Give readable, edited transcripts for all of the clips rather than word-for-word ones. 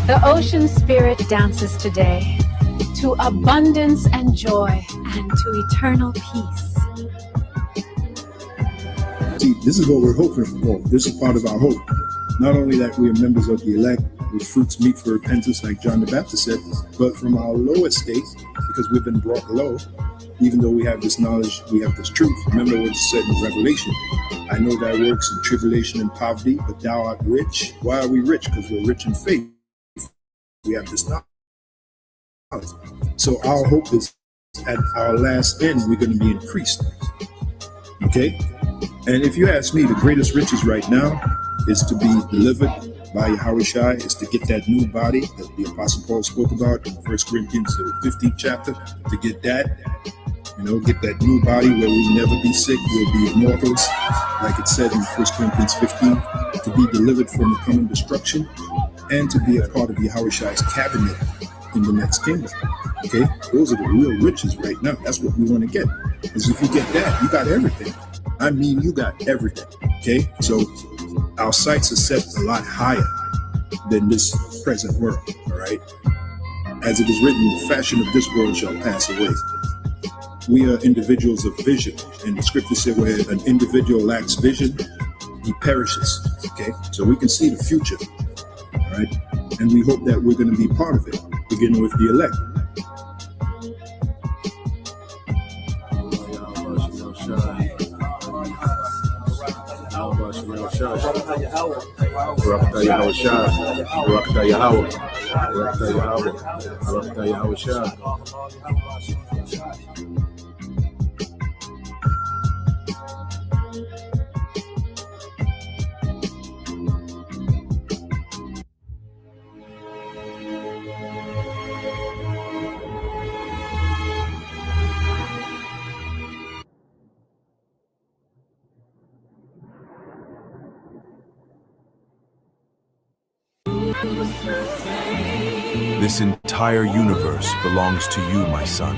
The ocean spirit dances today to abundance and joy and to eternal peace. See, this is what we're hoping for. This is part of our hope. Not only that we are members of the elect with fruits meet for repentance, like John the Baptist said, but from our low estate, because we've been brought low, even though we have this knowledge, we have this truth. Remember what it said in Revelation. I know thy works in tribulation and poverty, but thou art rich. Why are we rich? Because we're rich in faith. We have this knowledge. So our hope is at our last end, we're going to be increased. Okay? And if you ask me, the greatest riches right now is to be delivered by Yahushua, is to get that new body that the Apostle Paul spoke about in 1 Corinthians 15th chapter, to get that, get that new body where we'll never be sick, we'll be immortals, like it said in 1 Corinthians 15, to be delivered from the coming destruction, and to be a part of Yahushua's cabinet in the next kingdom. Okay? Those are the real riches right now. That's what we want to get. Because if you get that, you got everything. I mean, you got everything. Okay? So our sights are set a lot higher than this present world. All right? As it is written, the fashion of this world shall pass away. We are individuals of vision. And the scripture said where an individual lacks vision, he perishes. Okay? So we can see the future. All right? And we hope that we're going to be part of it, beginning with the elect. This entire universe belongs to you, my son.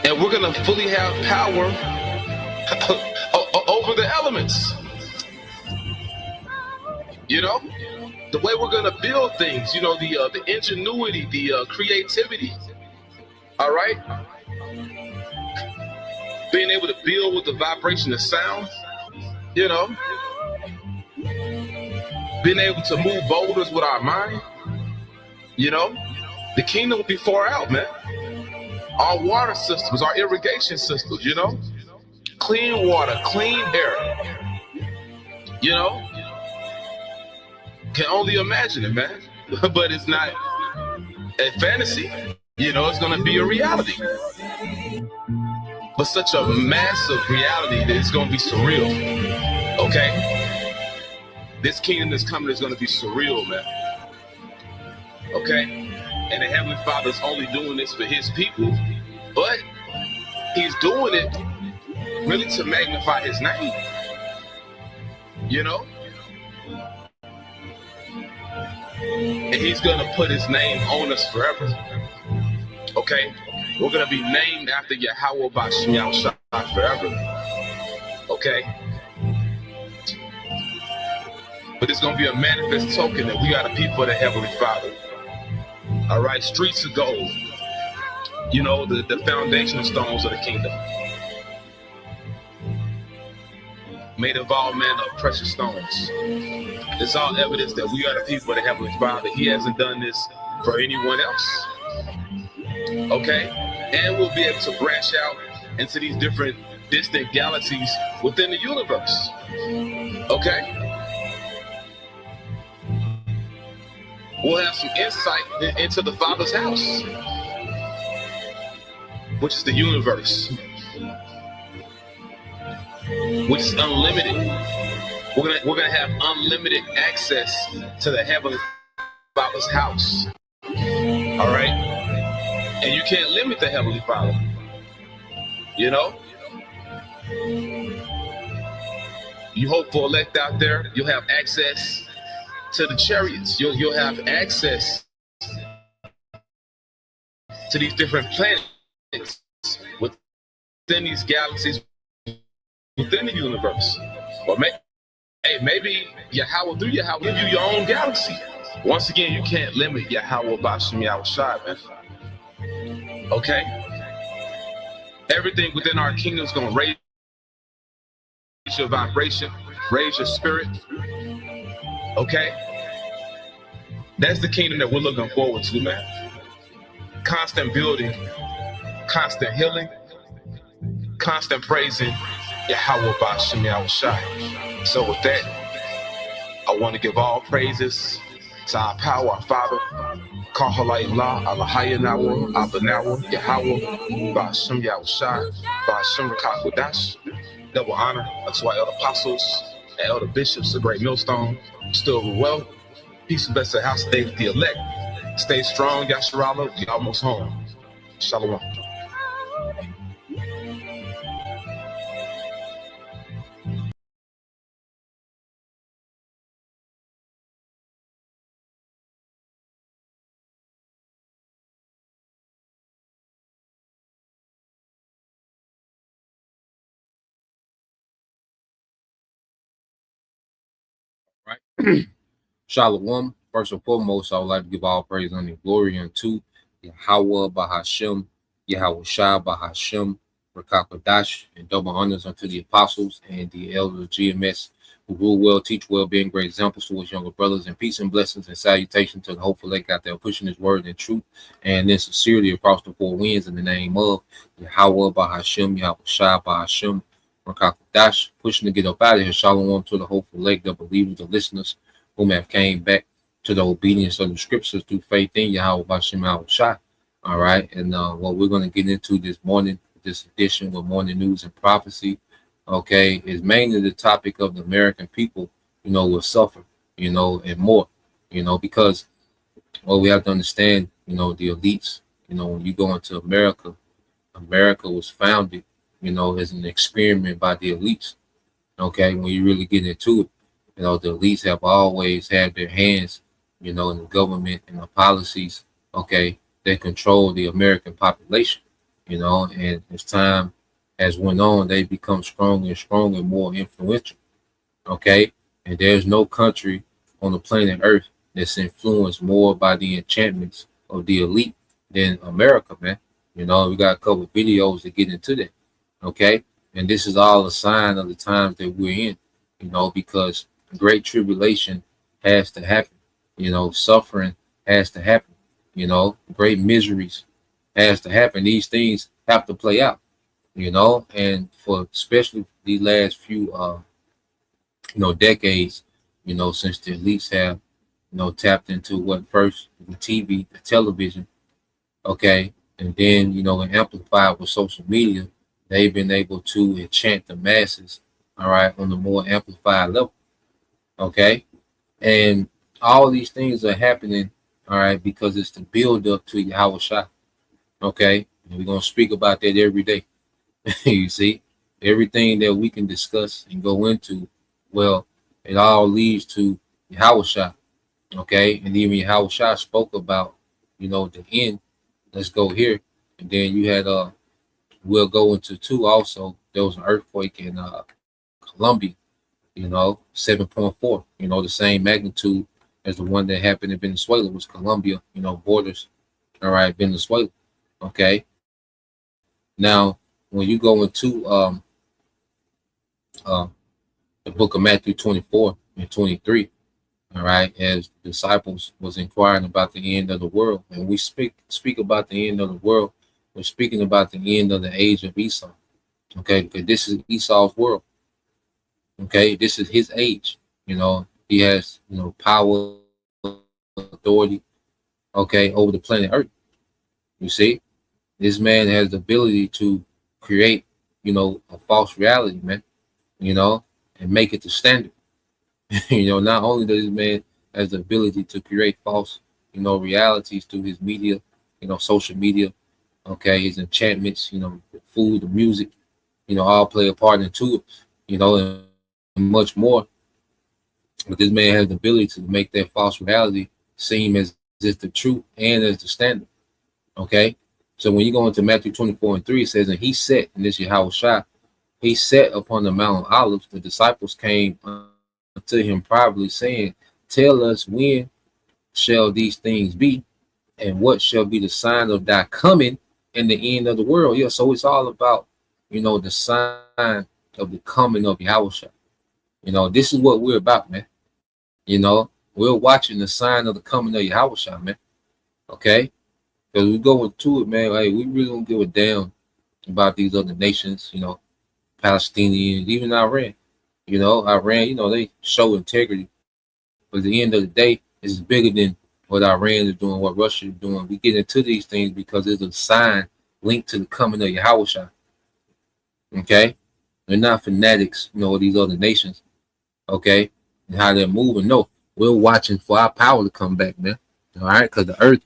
And we're going to fully have power over the elements. The way we're going to build things, the ingenuity, the creativity. All right? Being able to build with the vibration of sound, being able to move boulders with our mind, the kingdom will be far out, man. Our water systems, our irrigation systems, clean water, clean air, can only imagine it, man. But it's not a fantasy, it's going to be a reality. But such a massive reality that it's going to be surreal. Okay? This kingdom that's coming is going to be surreal, man. Okay? And the Heavenly Father's only doing this for his people, but he's doing it really to magnify his name. And he's going to put his name on us forever. Okay? We're going to be named after Yahweh Bashim Yahushua forever. Okay? But it's going to be a manifest token that we are the people of the Heavenly Father. All right? Streets of gold. The foundational stones of the kingdom. Made of all manner of precious stones. It's all evidence that we are the people of the Heavenly Father. He hasn't done this for anyone else. Okay? And we'll be able to branch out into these different distant galaxies within the universe. Okay? We'll have some insight into the Father's house, which is the universe, which is unlimited. We're gonna have unlimited access to the Heavenly Father's house. All right? And you can't limit the Heavenly Father. You hope for elect out there, you'll have access to the chariots. You'll have access to these different planets within these galaxies, within the universe. Or Hey, maybe Yahweh through Yahweh give you your own galaxy. Once again, you can't limit Yahweh Bashim Yahushai, man. Okay? Everything within our kingdom is going to raise your vibration, raise your spirit. Okay? That's the kingdom that we're looking forward to, man. Constant building, constant healing, constant praising Yahweh Bashim Yahushai. So with that, I want to give all praises to our power, our Father, Kahalayla, Alahayanawa, Abanawa, Yahweh, Bashim Yahushai, Bashim Rakakudash. Double honor to our elder apostles and elder bishops, the great millstone, still well. Peace and blessed house, stay with the elect. Stay strong, Yasharala. We almost home. Shalom. Right. Shalom. First and foremost, I would like to give all praise and glory unto Yahweh Bahashem, Yahweh Shah Bahashem, Rakakwadash, and double honors unto the apostles and the elders of GMS who rule well, teach well, being great examples to his younger brothers, and peace and blessings and salutation to the hopeful elect out there pushing his word and truth and then sincerity across the four winds in the name of Yahweh Bahashem, Yahweh Shah Bahashem, Rakakwadash, pushing to get up out of here. Shalom to the hopeful elect, the believers, the listeners whom have came back to the obedience of the scriptures through faith in Yahweh Bashim Yahushai. All right. And what we're going to get into this morning, this edition with morning news and prophecy, okay, is mainly the topic of the American people, will suffer, and more, because we have to understand, the elites, when you go into America, America was founded, as an experiment by the elites. Okay. When you really get into it, the elites have always had their hands, in the government and the policies, okay, that control the American population, and as time has went on, they become stronger and stronger, more influential, okay? And there's no country on the planet Earth that's influenced more by the enchantments of the elite than America, man. We got a couple of videos to get into that, okay? And this is all a sign of the times that we're in, because great tribulation has to happen. Suffering has to happen. Great miseries has to happen. These things have to play out, and for especially these last few, decades, since the elites have, tapped into what first the TV, the television, okay, and then, and amplified with social media, they've been able to enchant the masses, all right, on the more amplified level, okay, and all these things are happening, all right, because it's the build up to Yahweh Shah. Okay. And we're going to speak about that every day. You see, everything that we can discuss and go into, well, it all leads to Yahweh Shah. Okay. And even Yahweh Shah spoke about, the end. Let's go here. And then you had, we'll go into two also. There was an earthquake in Colombia, 7.4, the same magnitude as the one that happened in Venezuela, was Colombia, borders, all right, Venezuela, okay? Now, when you go into the book of Matthew 24 and 23, all right, as disciples was inquiring about the end of the world, and we speak about the end of the world, we're speaking about the end of the age of Esau, okay, because this is Esau's world, okay, this is his age, he has, power, authority, okay, over the planet Earth. You see, this man has the ability to create, a false reality, man, and make it the standard. Not only does this man has the ability to create false, realities through his media, social media, okay, his enchantments, the food, the music, all play a part into it, and much more. But this man has the ability to make that false reality seem as if the truth and as the standard. Okay. So when you go into Matthew 24 and 3, it says, and he sat, and this is Yahweh Shah, he sat upon the Mount of Olives. The disciples came to him privately, saying, "Tell us when shall these things be, and what shall be the sign of thy coming and the end of the world?" Yeah, so it's all about, the sign of the coming of Yahushua. This is what we're about, man. We're watching the sign of the coming of Yahushua, man. Okay? Because we go into it, man. Hey, we really don't give a damn about these other nations, Palestinians, even Iran. Iran, they show integrity. But at the end of the day, it's bigger than what Iran is doing, what Russia is doing. We get into these things because it's a sign linked to the coming of Yahushua. Okay? They're not fanatics, these other nations. Okay? And how they're moving. No, we're watching for our power to come back, man. All right? Because the earth,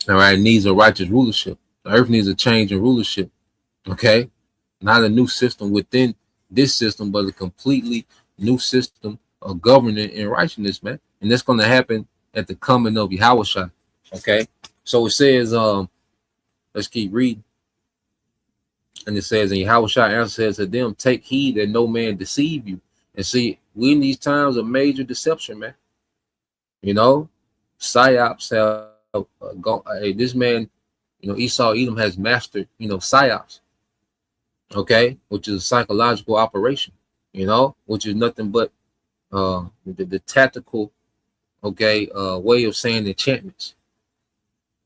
all right, needs a righteous rulership. The earth needs a change in rulership. Okay? Not a new system within this system, but a completely new system of governance and righteousness, man. And that's going to happen at the coming of Yahushua. Okay? So it says, let's keep reading. And it says, and Yahushua answered to them, "Take heed that no man deceive you." And see, we in these times of major deception, man. Psyops have gone. This man, Esau Edom has mastered, psyops. Okay, which is a psychological operation, which is nothing but the tactical, way of saying enchantments,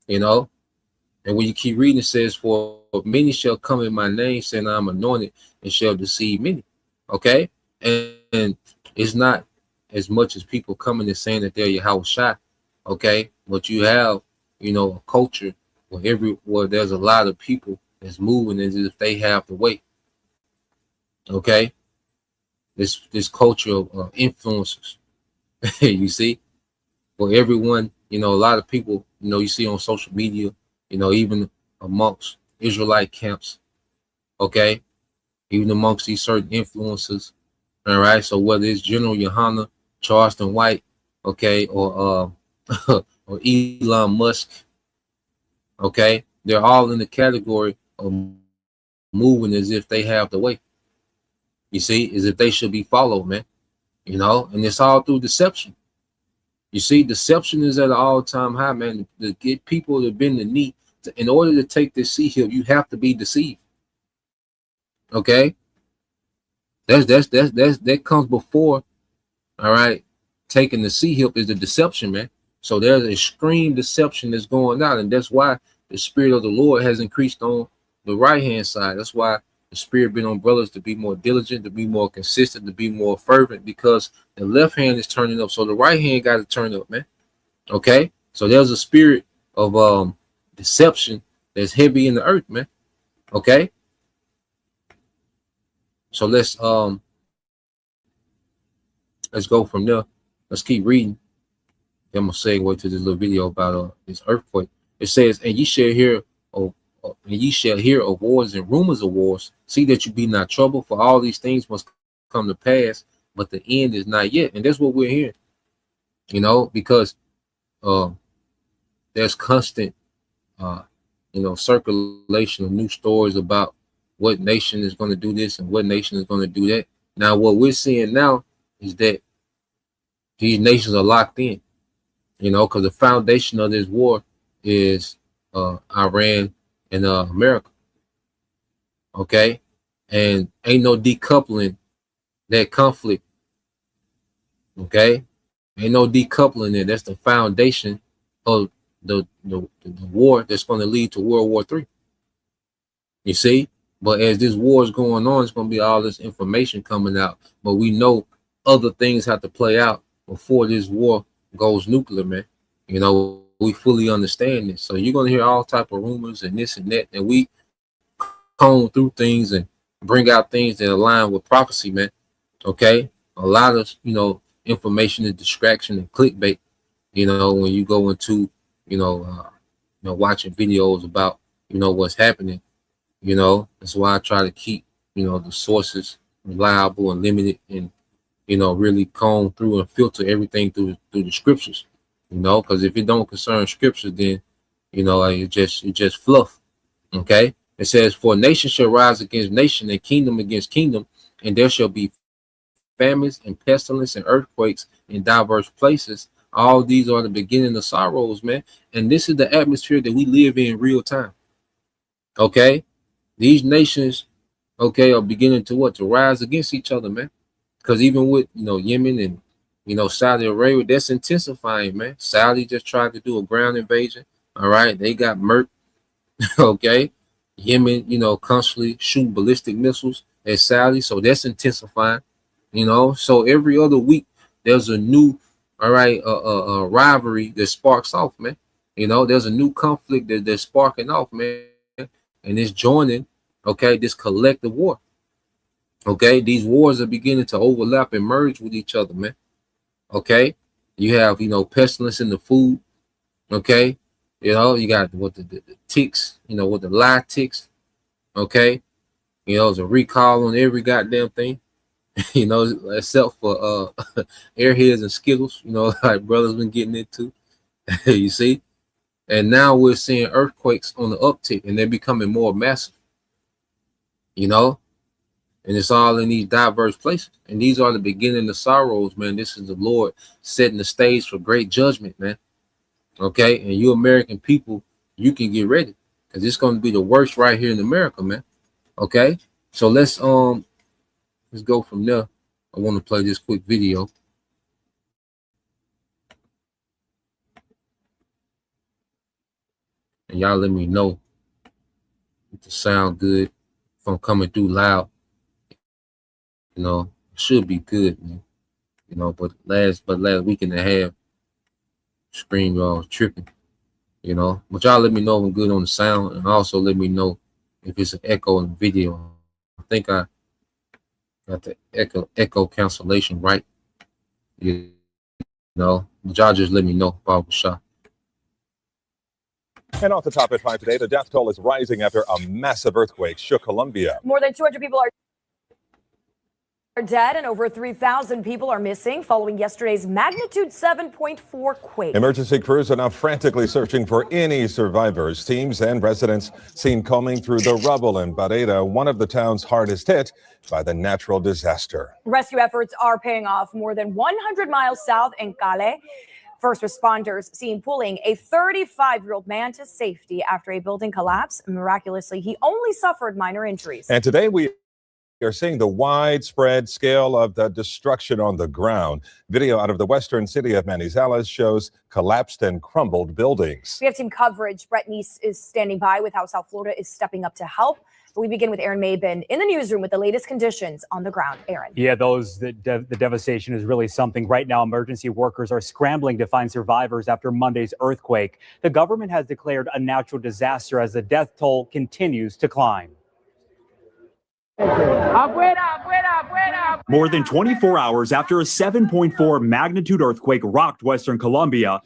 And when you keep reading, it says, "For many shall come in my name, saying I'm anointed, and shall deceive many." Okay, and it's not as much as people coming and saying that they're Yahushua. Okay, but you have, a culture where there's a lot of people that's moving as if they have the way. Okay, this culture of influencers, you see, for everyone, a lot of people, you see on social media, even amongst Israelite camps, okay, even amongst these certain influencers, all right. So whether it's General Yohana, Charleston White, okay, or or Elon Musk, okay, they're all in the category of moving as if they have the way. You see, as if they should be followed, man. And it's all through deception. You see, deception is at an all-time high, man. To get people to bend the knee, in order to take this sea hill, you have to be deceived. Okay, that comes before. All right, taking the sea hill is the deception, man. So there's extreme deception that's going on, and that's why the Spirit of the Lord has increased on the right-hand side. That's why the Spirit been on brothers to be more diligent, to be more consistent, to be more fervent, because the left hand is turning up, so the right hand got to turn up, man. Okay, so there's a spirit of deception that's heavy in the earth, man. Okay, so let's go from there. Let's keep reading. I'm gonna segue to this little video about this earthquake. It says, "And ye shall hear of wars and rumors of wars. See that you be not troubled, for all these things must come to pass, but the end is not yet." And that's what we're hearing, because there's constant circulation of new stories about what nation is going to do this and what nation is going to do that. Now, what we're seeing now is that these nations are locked in, because the foundation of this war is Iran and America. Okay, and ain't no decoupling that conflict. Okay, ain't no decoupling it. That's the foundation of the war that's going to lead to World War III. You see, but as this war is going on, it's going to be all this information coming out. But we know other things have to play out before this war goes nuclear, man. We fully understand this. So you're going to hear all type of rumors and this and that, and we comb through things and bring out things that align with prophecy, man. Okay, a lot of information is distraction and clickbait. When you go into watching videos about what's happening. That's why I try to keep the sources reliable and limited, and really comb through and filter everything through the scriptures. Because if it don't concern scripture, then it just fluff. Okay, it says, "For nation shall rise against nation, and kingdom against kingdom, and there shall be famines and pestilence and earthquakes in diverse places. All these are the beginning of sorrows, man. And this is the atmosphere that we live in real time. Okay, these nations, okay, are beginning to rise against each other, man. Because even with Yemen and Saudi Arabia, that's intensifying, man. Saudi just tried to do a ground invasion. All right, they got murked. Okay, Yemen, constantly shooting ballistic missiles at Saudi, so that's intensifying. So every other week there's a new, all right, rivalry that sparks off, man. There's a new conflict that's sparking off, man, and it's joining, okay, this collective war. Okay, these wars are beginning to overlap and merge with each other, man. Okay, you have pestilence in the food. Okay, you got what the ticks, with the lie ticks. Okay, there's a recall on every goddamn thing. Except for airheads and Skittles, like brothers been getting into. You see, and now we're seeing earthquakes on the uptick, and they're becoming more massive. And it's all in these diverse places. And these are the beginning of sorrows, man. This is the Lord setting the stage for great judgment, man. Okay, and you American people, you can get ready because it's going to be the worst right here in America, man. Okay, so let's go from there. I want to play this quick video. And y'all let me know if the sound good, if I'm coming through loud. It should be good, man. But last week and a half, screen y'all was tripping. But y'all let me know if I'm good on the sound, and also let me know if it's an echo in the video. I think I got the echo cancellation right. But y'all just let me know if I was shot. And off the top at 5 today, the death toll is rising after a massive earthquake shook Colombia. More than 200 people are dead and over 3,000 people are missing following yesterday's magnitude 7.4 quake. Emergency crews are now frantically searching for any survivors. Teams and residents seen combing through the rubble in Barrera, one of the towns hardest hit by the natural disaster. Rescue efforts are paying off more than 100 miles south in Cali. First responders seen pulling a 35-year-old man to safety after a building collapse. Miraculously, he only suffered minor injuries. And today we are seeing the widespread scale of the destruction on the ground. Video out of the western city of Manizales shows collapsed and crumbled buildings. We have team coverage. Brett Neese is standing by with how South Florida is stepping up to help. But we begin with Aaron Mabin in the newsroom with the latest conditions on the ground. Aaron. Yeah, the devastation is really something. Right now, emergency workers are scrambling to find survivors after Monday's earthquake. The government has declared a natural disaster as the death toll continues to climb. More than 24 hours after a 7.4 magnitude earthquake rocked Western Colombia,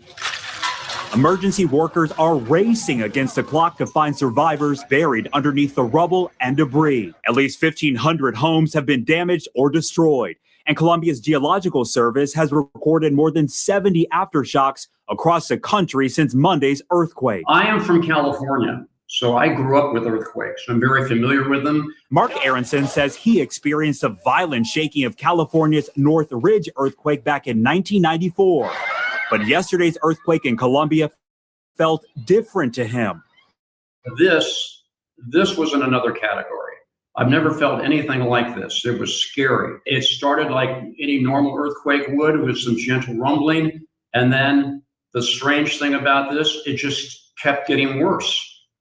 emergency workers are racing against the clock to find survivors buried underneath the rubble and debris. At least 1,500 homes have been damaged or destroyed, and Colombia's Geological Service has recorded more than 70 aftershocks across the country since Monday's earthquake. I am from California, so I grew up with earthquakes. I'm very familiar with them. Mark Aronson says he experienced a violent shaking of California's North Ridge earthquake back in 1994. But yesterday's earthquake in Colombia felt different to him. This was in another category. I've never felt anything like this. It was scary. It started like any normal earthquake would, with some gentle rumbling. And then the strange thing about this, it just kept getting worse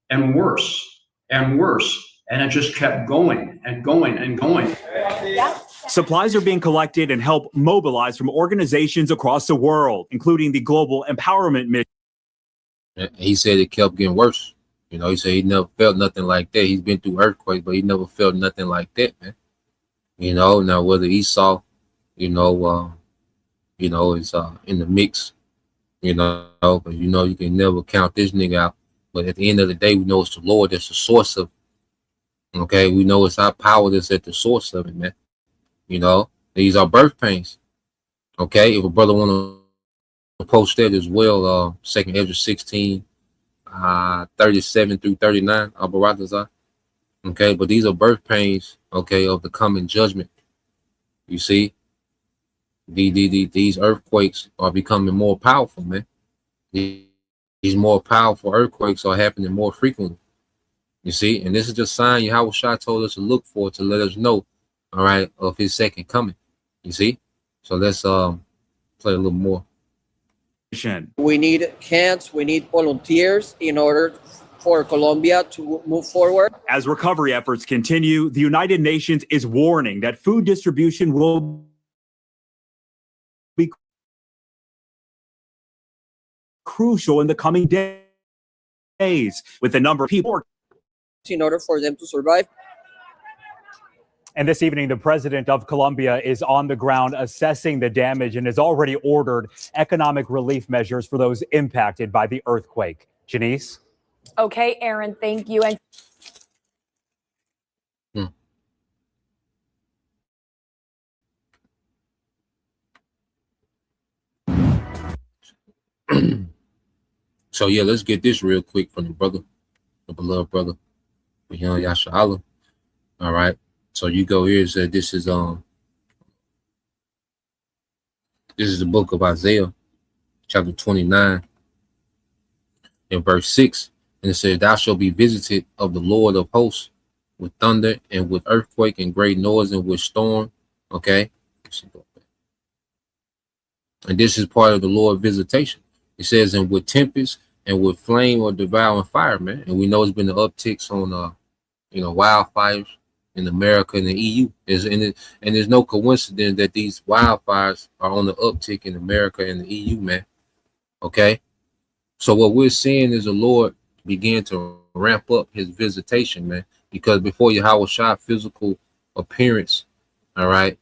and worse and worse. And it just kept going and going and going. Supplies are being collected and help mobilized from organizations across the world, including the Global Empowerment Mission. He said it kept getting worse. He said he never felt nothing like that. He's been through earthquakes, but he never felt nothing like that, man. Now whether Esau, is in the mix, but you can never count this nigga out. But at the end of the day, we know it's the Lord that's the source of it. Okay, we know it's our power that's at the source of it, man. These are birth pains. Okay, if a brother want to post that as well, 2nd Ezra 16, 37 through 39, Abaratazar. Okay, but these are birth pains, okay, of the coming judgment. You see, These earthquakes are becoming more powerful, man. These more powerful earthquakes are happening more frequently. You see, and this is just a sign Yahweh Shah told us to look for to let us know, all right, of his second coming. You see? So let's play a little more. We need hands, we need volunteers in order for Colombia to move forward. As recovery efforts continue, the United Nations is warning that food distribution will be crucial in the coming days, with the number of people in order for them to survive. And this evening, the president of Colombia is on the ground assessing the damage and has already ordered economic relief measures for those impacted by the earthquake. Janice? Okay, Aaron, thank you. And So yeah, let's get this real quick from the brother, the beloved brother, young Yasha Allah. All right. So you go here and say this is the book of Isaiah, chapter 29, and verse 6. And it says, "Thou shalt be visited of the Lord of hosts with thunder and with earthquake and great noise and with storm." Okay. And this is part of the Lord visitation. It says, "And with tempest and with flame or devouring fire," man. And we know it's been the upticks on wildfires in America and the EU. And there's no coincidence that these wildfires are on the uptick in America and the EU, man. Okay. So what we're seeing is the Lord began to ramp up his visitation, man, because before Yahweh Shah physical appearance, all right,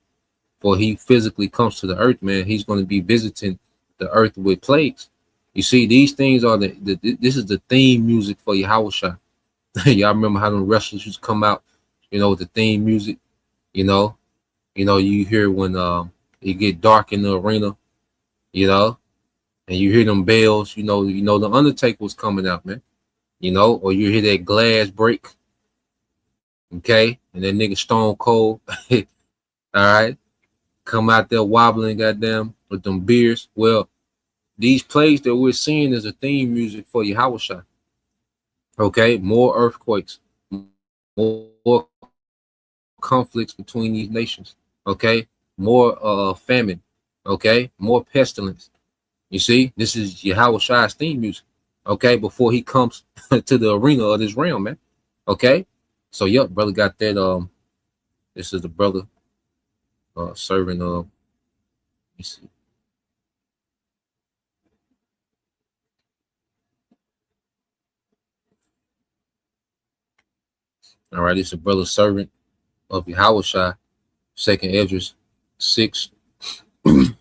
for he physically comes to the earth, man, he's going to be visiting the earth with plagues. You see, these things are this is the theme music for Yahweh Shah. Y'all remember how the wrestlers used to come out, with the theme music, you hear when it get dark in the arena, and you hear them bells, the Undertaker was coming out, man, or you hear that glass break, okay, and that nigga Stone Cold, all right, come out there wobbling, goddamn, with them beers. Well, these plagues that we're seeing is a theme music for Yahweh Shah. Okay, more earthquakes, more conflicts between these nations. Okay, more famine. Okay, more pestilence. You see, this is Yahweh Shah's theme music. Okay, before he comes to the arena of this realm, man. Okay, so yep, brother got that. This is the brother serving. Let me see. All right, it's a brother servant of Yahweh Shah, 2nd Esdras 6,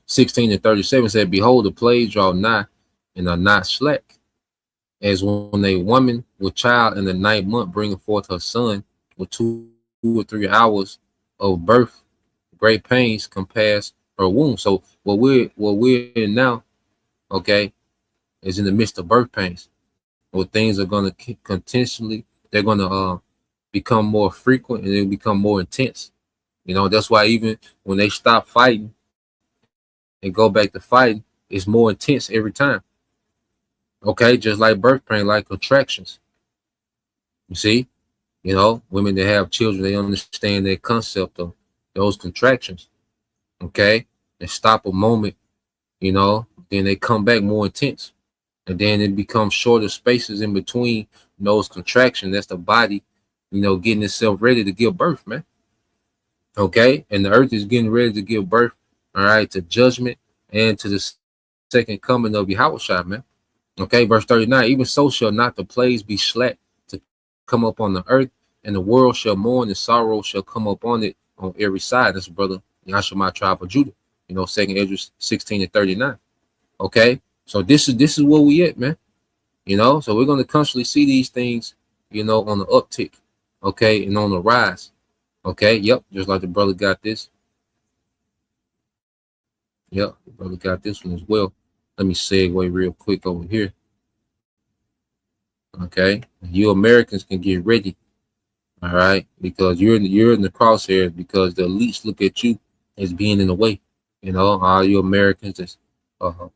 16 and 37 said, "Behold, the plagues draw nigh and are not slack, as when a woman with child in the 9th month bringing forth her son with 2 or 3 hours of birth, great pains compass her womb." So what we're in now, okay, is in the midst of birth pains, where things are going to continually, they're going to become more frequent and they'll become more intense. That's why even when they stop fighting and go back to fighting, it's more intense every time. Okay, just like birth pain, like contractions. You see, women that have children, they understand that concept of those contractions. Okay, they stop a moment, then they come back more intense, and then it becomes shorter spaces in between those contractions. That's the body, getting itself ready to give birth, man. Okay, and the earth is getting ready to give birth, all right, to judgment and to the second coming of Yahweh Shah, man. Okay, verse 39, "Even so shall not the plagues be slack to come up on the earth, and the world shall mourn, and sorrow shall come upon it on every side." That's brother Yashima, tribe of Judah, 2nd Esdras 16 and 39. Okay, so this is where we at, man. So we're going to constantly see these things, on the uptick, okay, and on the rise. Okay, yep, just like the brother got this. Yep, the brother got this one as well. Let me segue real quick over here. Okay, you Americans can get ready, all right, because you're in the crosshairs, because the elites look at you as being in the way. You know, all you Americans that's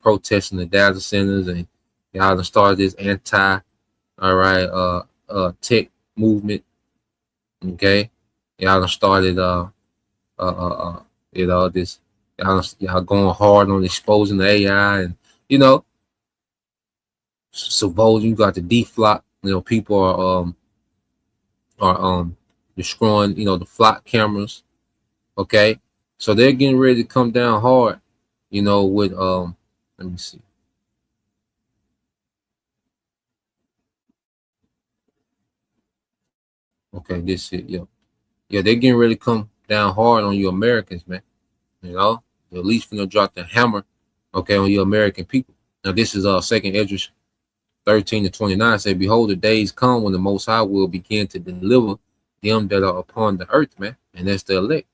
protesting the data centers, and y'all done started this tech movement. Okay, y'all done started this y'all going hard on exposing the AI, and you know, suppose you got the deflock. You know, people are destroying, you know, the flock cameras. Okay, so they're getting ready to come down hard, you know, with let me see. Okay, this it, yeah, they're getting ready to come down hard on you Americans, man. You know, they're at least gonna drop the hammer, okay, on you American people. Now this is 2nd Esdras 13-29 say, behold, the days come when the Most High will begin to deliver them that are upon the earth, man, and that's the elect.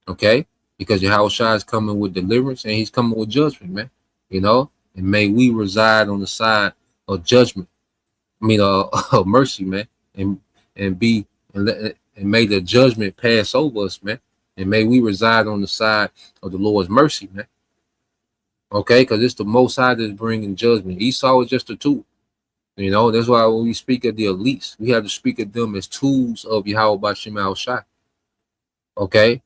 Okay, because Yahushua is coming with deliverance and he's coming with judgment, man. You know, and may we reside on the side of judgment. I mean, of mercy, man, and may the judgment pass over us, man, and may we reside on the side of the Lord's mercy, man. Okay, because it's the Most High that's bringing judgment. Esau is just a tool. You know, that's why when we speak of the elites, we have to speak of them as tools of Yahweh B'Shem Yahushua. Okay,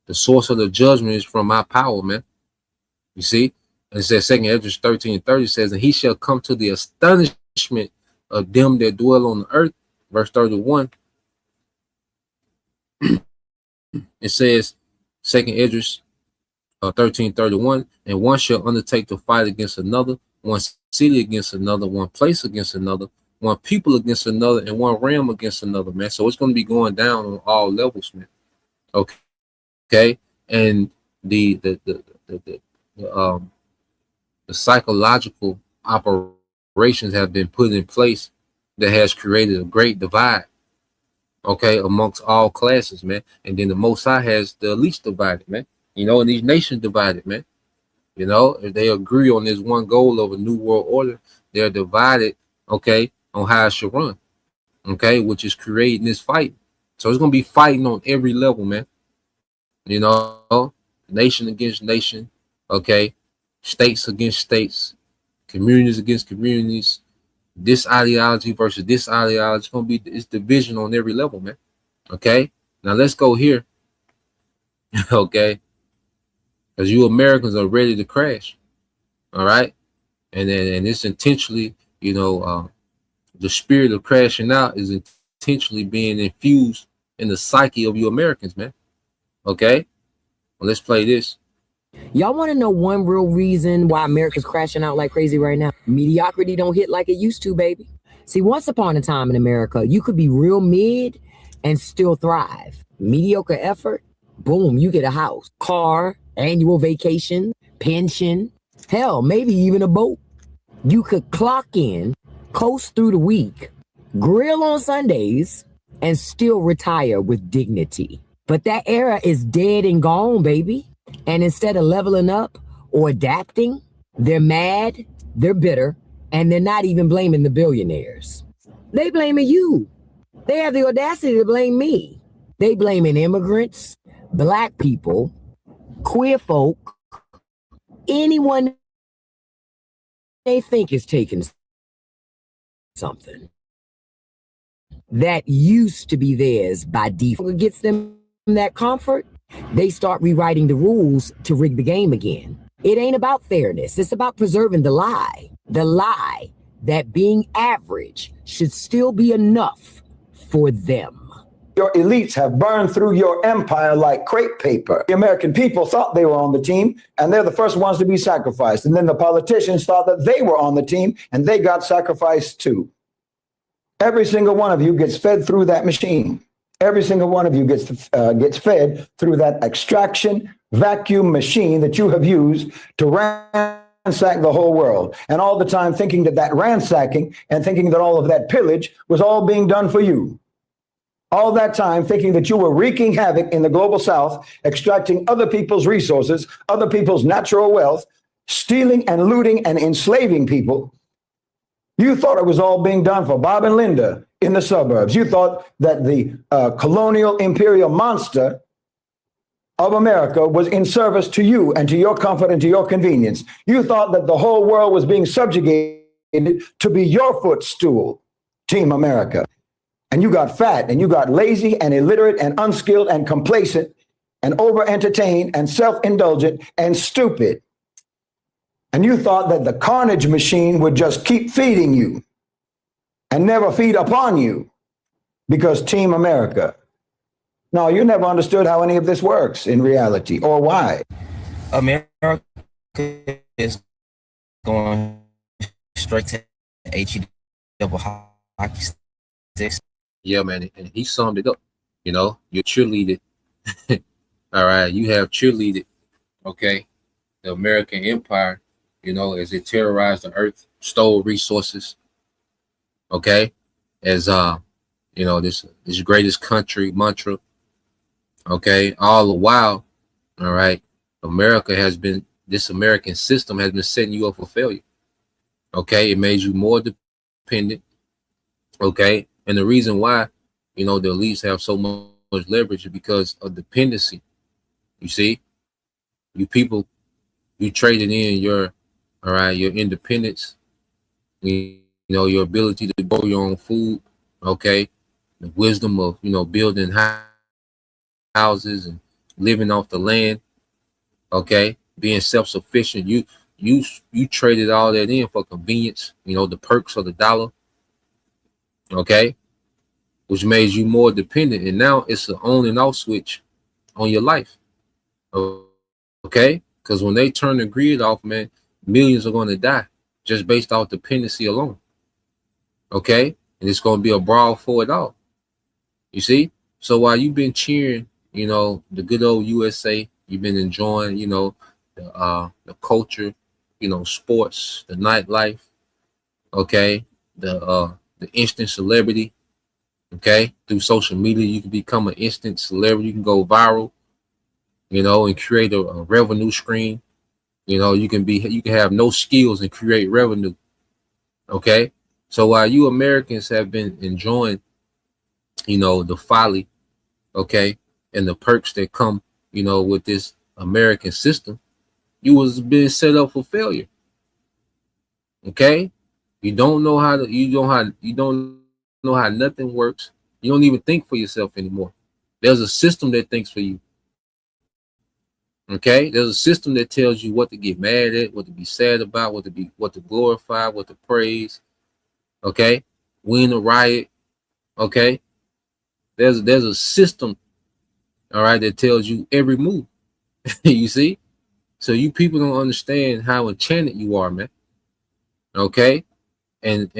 the source of the judgment is from my power, man. You see, and it says 2nd Esdras 13:30 says, and he shall come to the astonishment of them that dwell on the earth. Verse 31. It says 2nd Esdras 13:31, and one shall undertake to fight against another, one city against another, one place against another, one people against another, and one realm against another, man. So it's going to be going down on all levels, man. Okay, and the psychological operations have been put in place that has created a great divide, okay, amongst all classes, man. And then the Most High has the elites divided, man. You know, and these nations divided, man. You know, if they agree on this one goal of a new world order, they're divided, okay, on how it should run, okay, which is creating this fight. So it's going to be fighting on every level, man. You know, nation against nation, okay, states against states, communities against communities, this ideology versus this ideology. It's going to be, it's division on every level, man. Okay, now let's go here, okay, because you Americans are ready to crash, all right, and it's intentionally, you know, the spirit of crashing out is intentionally being infused in the psyche of you Americans, man. Okay, well, let's play this. Y'all want to know one real reason why America's crashing out like crazy right now? Mediocrity don't hit like it used to, baby. See, once upon a time in America, you could be real mid and still thrive. Mediocre effort, boom, you get a house, car, annual vacation, pension, hell, maybe even a boat. You could clock in, coast through the week, grill on Sundays, and still retire with dignity. But that era is dead and gone, baby. And instead of leveling up or adapting, they're mad, they're bitter, and they're not even blaming the billionaires. They blaming you. They have the audacity to blame me. They blaming immigrants, black people, queer folk, anyone they think is taking something that used to be theirs by default. It gets them that comfort. They start rewriting the rules to rig the game again. It ain't about fairness. It's about preserving the lie that being average should still be enough for them. Your elites have burned through your empire like crepe paper. The American people thought they were on the team, and they're the first ones to be sacrificed. And then the politicians thought that they were on the team, and they got sacrificed too. Every single one of you gets fed through that machine. Every single one of you gets fed through that extraction vacuum machine that you have used to ransack the whole world. And all the time thinking that ransacking and thinking that all of that pillage was all being done for you. All that time thinking that you were wreaking havoc in the global south, extracting other people's resources, other people's natural wealth, stealing and looting and enslaving people. You thought it was all being done for Bob and Linda in the suburbs. You thought that the colonial imperial monster of America was in service to you and to your comfort and to your convenience. You thought that the whole world was being subjugated to be your footstool, Team America. And you got fat and you got lazy and illiterate and unskilled and complacent and over-entertained and self-indulgent and stupid. And you thought that the carnage machine would just keep feeding you and never feed upon you because Team America. No, you never understood how any of this works in reality or why. America is going straight to HE double hockey sticks. Yeah, man, and he summed it up. You know, you're cheerleaded. All right, you have cheerleaded, okay, the American empire, you know, as it terrorized the earth, stole resources, okay, as you know, this greatest country mantra, okay, all the while, all right, this American system has been setting you up for failure, okay, it made you more dependent, okay, and the reason why, you know, the elites have so much leverage is because of dependency. You see, you people, you traded in your, all right, your independence, you know, your ability to grow your own food, okay, the wisdom of, you know, building houses and living off the land, okay, being self-sufficient. You traded all that in for convenience, you know, the perks of the dollar, okay, which made you more dependent. And now it's an on and off switch on your life. Okay, because when they turn the grid off, man, millions are going to die just based off dependency alone. Okay, and it's going to be a brawl for it all. You see, so while you've been cheering, you know, the good old USA, you've been enjoying, you know, the culture, you know, sports, the nightlife, okay, the instant celebrity, okay, through social media, you can become an instant celebrity, you can go viral, you know, and create a revenue stream. You know, you can have no skills and create revenue. Okay. So while you Americans have been enjoying, you know, the folly, okay, and the perks that come, you know, with this American system, you was being set up for failure. Okay. You don't know how nothing works. You don't even think for yourself anymore. There's a system that thinks for you. Okay, there's a system that tells you what to get mad at, what to be sad about, what to glorify, what to praise. Okay, win a riot. Okay, there's a system, all right, that tells you every move. You see, so you people don't understand how enchanted you are, man. Okay, and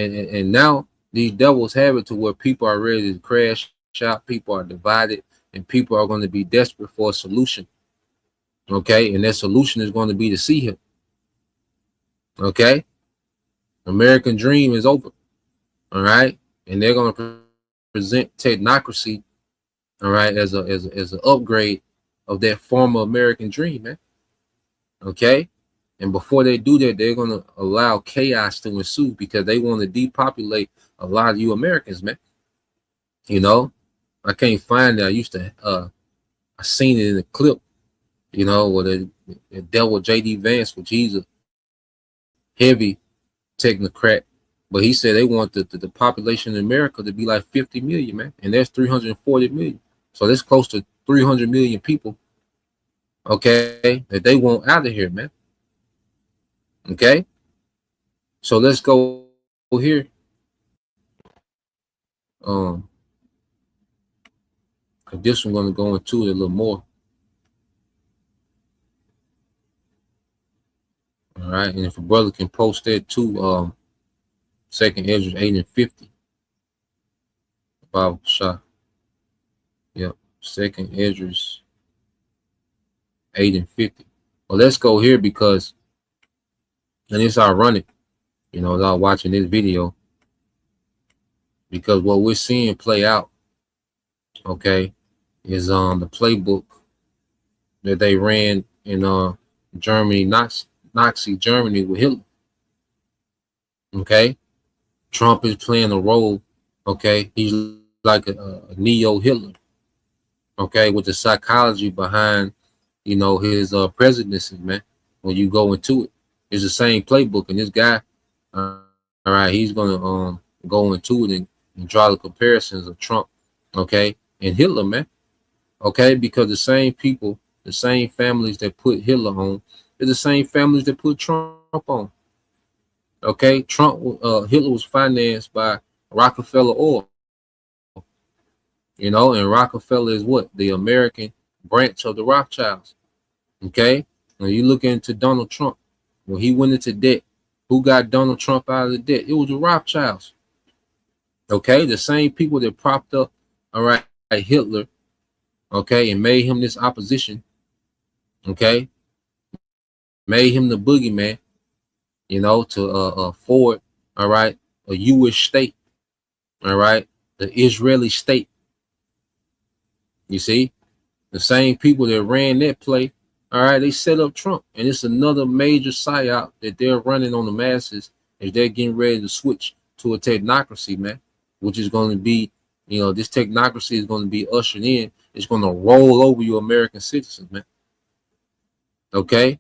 now these devils have it to where people are ready to crash out, people are divided, and people are going to be desperate for a solution. Okay, and that solution is going to be to see him. Okay, American dream is over. All right, and they're going to present technocracy, all right, as an upgrade of that former American dream, man. Okay, and before they do that, they're going to allow chaos to ensue because they want to depopulate a lot of you Americans, man. You know, I can't find it. I seen it in the clip. You know, where the devil J.D. Vance, which he's a heavy technocrat, but he said they want the population in America to be like 50 million, man, and there's 340 million, so that's close to 300 million people. Okay, that they want out of here, man. Okay, so let's go here. This one gonna go into it a little more. All right, and if a brother can post that too, Second Ezra 8:50. Bible shot. Yep, Second Ezra 8:50. Well, let's go here because, and it's ironic, you know, as I was watching this video, because what we're seeing play out, okay, is the playbook that they ran in Germany, Nazi Germany with Hitler. Okay, Trump is playing a role. Okay, he's like a neo Hitler. Okay, with the psychology behind his presidency, man. When you go into it, it's the same playbook, and this guy, all right, he's gonna go into it and draw the comparisons of Trump, okay, and Hitler, man, okay, because the same people, the same families that put Hitler on, are the same families that put Trump on, okay. Hitler was financed by Rockefeller Oil, and Rockefeller is what? The American branch of the Rothschilds, okay. When you look into Donald Trump, when he went into debt, who got Donald Trump out of the debt? It was the Rothschilds. Okay, the same people that propped up, all right, Hitler, okay, and made him this opposition, okay, made him the boogeyman, to forward, all right, a Jewish state, all right, the Israeli state. You see, the same people that ran that play, all right, they set up Trump, and it's another major psyop that they're running on the masses as they're getting ready to switch to a technocracy, man, which is going to be, this technocracy is going to be ushered in. It's going to roll over your American citizens, man. Okay,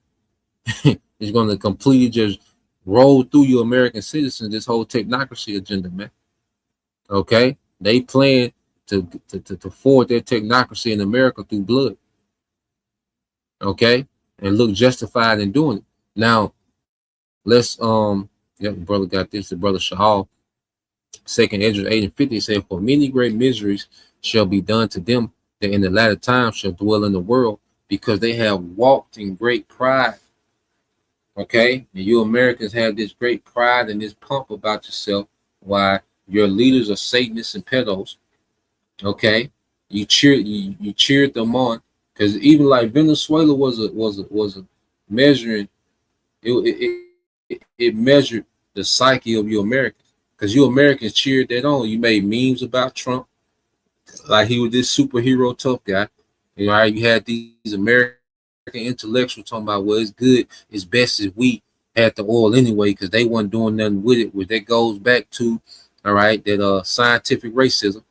it's going to completely just roll through your American citizens. This whole technocracy agenda, man. Okay, they plan to forward their technocracy in America through blood. Okay, and look justified in doing it. Now, let's the brother got this. The brother Shahal, 2nd Esdras 8:50 said, "For many great miseries shall be done to them that in the latter time shall dwell in the world, because they have walked in great pride." Okay, and you Americans have this great pride and this pump about yourself. Why? Your leaders are Satanists and pedos. Okay, you cheered them on, because even like Venezuela was a measuring. It measured the psyche of you Americans, because you Americans cheered that on. You made memes about Trump, like he was this superhero tough guy. You had these American intellectuals talking about, well, it's good, it's best if we had the oil anyway, because they weren't doing nothing with it. Which that goes back to, all right, that scientific racism,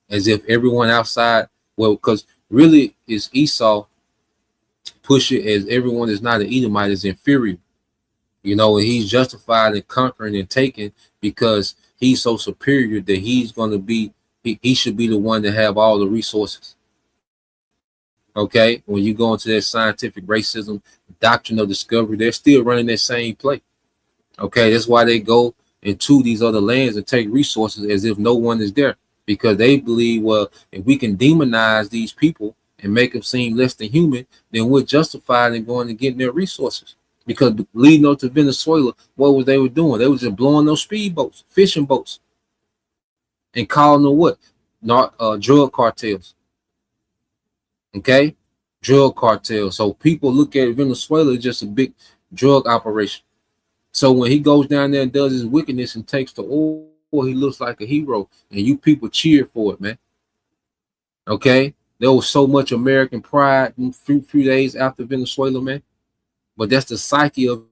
as if everyone outside, well, because really it's Esau push it as everyone is not an Edomite is inferior, and he's justified in conquering and taking because he's so superior that he's going to be, he should be the one to have all the resources. Okay, when you go into that scientific racism, doctrine of discovery, they're still running that same play. Okay, that's why they go into these other lands and take resources as if no one is there, because they believe, well, if we can demonize these people and make them seem less than human, then we're justified in going and getting their resources. Because leading up to Venezuela, what was they were doing? They were just blowing those speedboats, fishing boats, and calling them what? Not drug cartels. Okay, drug cartels. So people look at Venezuela as just a big drug operation. So when he goes down there and does his wickedness and takes the oil, he looks like a hero, and you people cheer for it, man. Okay, there was so much American pride in few days after Venezuela, man. But that's the psyche of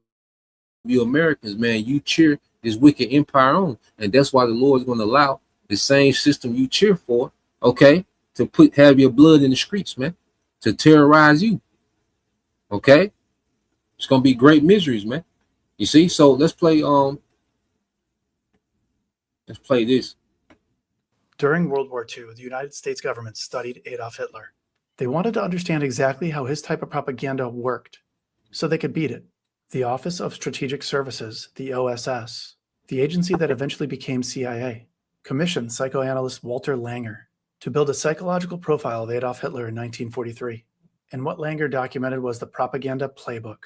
you Americans, man. You cheer this wicked empire on, and that's why the Lord is going to allow the same system you cheer for, okay, to have your blood in the streets, man, to terrorize you. Okay, it's going to be great miseries, man. You see, so let's play this. During World War II, the United States government studied Adolf Hitler. They wanted to understand exactly how his type of propaganda worked so they could beat it. The Office of Strategic Services, the OSS, the agency that eventually became CIA, commissioned psychoanalyst Walter Langer to build a psychological profile of Adolf Hitler in 1943. And what Langer documented was the propaganda playbook.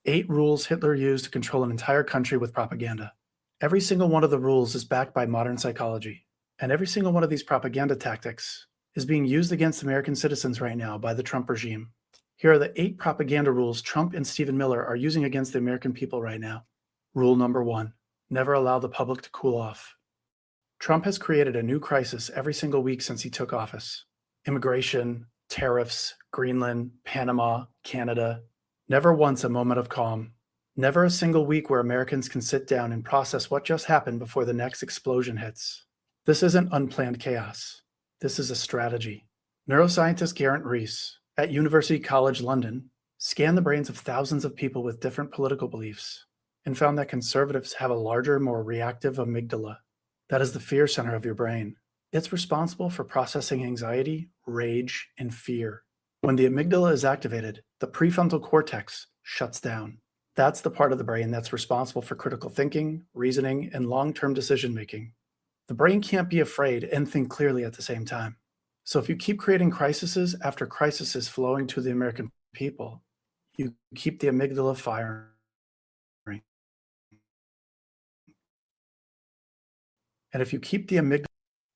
8 rules Hitler used to control an entire country with propaganda. Every single one of the rules is backed by modern psychology. And every single one of these propaganda tactics is being used against American citizens right now by the Trump regime. Here are the 8 propaganda rules Trump and Stephen Miller are using against the American people right now. Rule number 1, never allow the public to cool off. Trump has created a new crisis every single week since he took office. Immigration, tariffs, Greenland, Panama, Canada. Never once a moment of calm. Never a single week where Americans can sit down and process what just happened before the next explosion hits. This isn't unplanned chaos. This is a strategy. Neuroscientist Garrett Reese At University College London, scanned the brains of thousands of people with different political beliefs and found that conservatives have a larger, more reactive amygdala. That is the fear center of your brain. It's responsible for processing anxiety, rage, and fear. When the amygdala is activated, the prefrontal cortex shuts down. That's the part of the brain that's responsible for critical thinking, reasoning, and long-term decision-making. The brain can't be afraid and think clearly at the same time. So if you keep creating crises after crises flowing to the American people, you keep the amygdala firing. And if you keep the amygdala...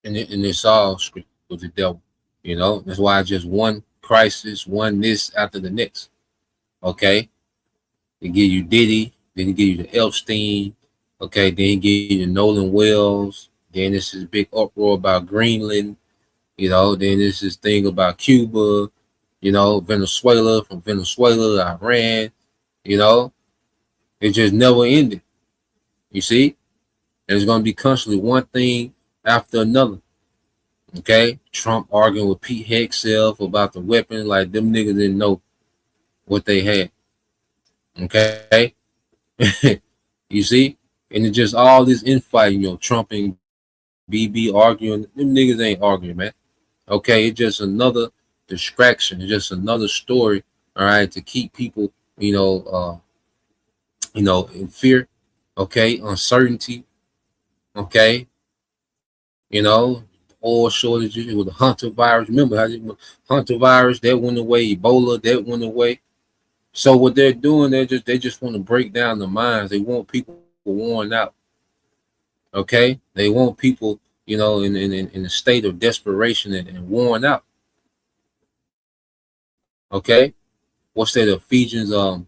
And it's all script with the devil, you know? That's why just one crisis, one this after the next, okay? They give you Diddy, then they give you the Epstein, okay? Then they give you the Nolan Wells, then this is big uproar about Greenland, you know? Then this is thing about Cuba, you know, Venezuela, from Venezuela, Iran, you know? It just never ended, you see? And it's going to be constantly one thing after another. Okay? Trump arguing with Pete Hegseth about the weapon, like them niggas didn't know what they had. Okay? You see? And it's just all this infighting, you know, Trump and BB arguing. Them niggas ain't arguing, man. Okay? It's just another distraction. It's just another story, all right, to keep people, you know, in fear. Okay? Uncertainty. Okay, you know, oil shortages with the Hunter virus. Remember how the Hunter virus that went away, Ebola that went away. So what they're doing, they just want to break down the minds. They want people worn out. Okay, they want people, you know, in a state of desperation and worn out. Okay, what's that? Ephesians the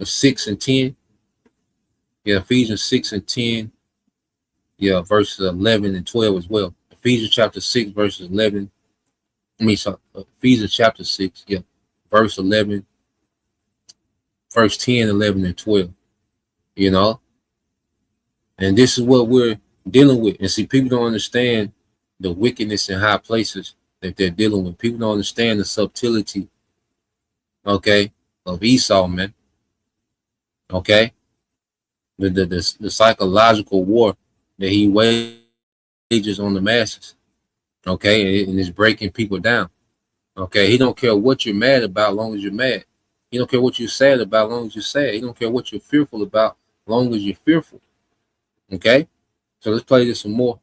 6 and 10. Yeah, Ephesians 6 and 10. Yeah, verses 11 and 12 as well. Ephesians chapter 6, verses 11. Ephesians chapter 6, yeah, verse 11, verse 10, 11, and 12. You know? And this is what we're dealing with. And see, people don't understand the wickedness in high places that they're dealing with. People don't understand the subtlety, okay, of Esau, man. Okay? The psychological war that he wages on the masses, okay, and it's breaking people down, okay. He don't care what you're mad about, as long as you're mad. He don't care what you're sad about, as long as you're sad. He don't care what you're fearful about, as long as you're fearful, okay. So let's play this some more.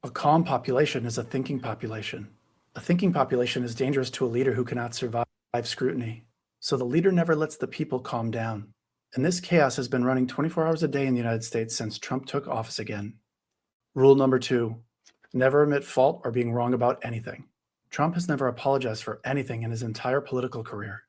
A calm population is a thinking population. A thinking population is dangerous to a leader who cannot survive scrutiny. So the leader never lets the people calm down. And this chaos has been running 24 hours a day in the United States since Trump took office again. Rule number 2, never admit fault or being wrong about anything. Trump has never apologized for anything in his entire political career.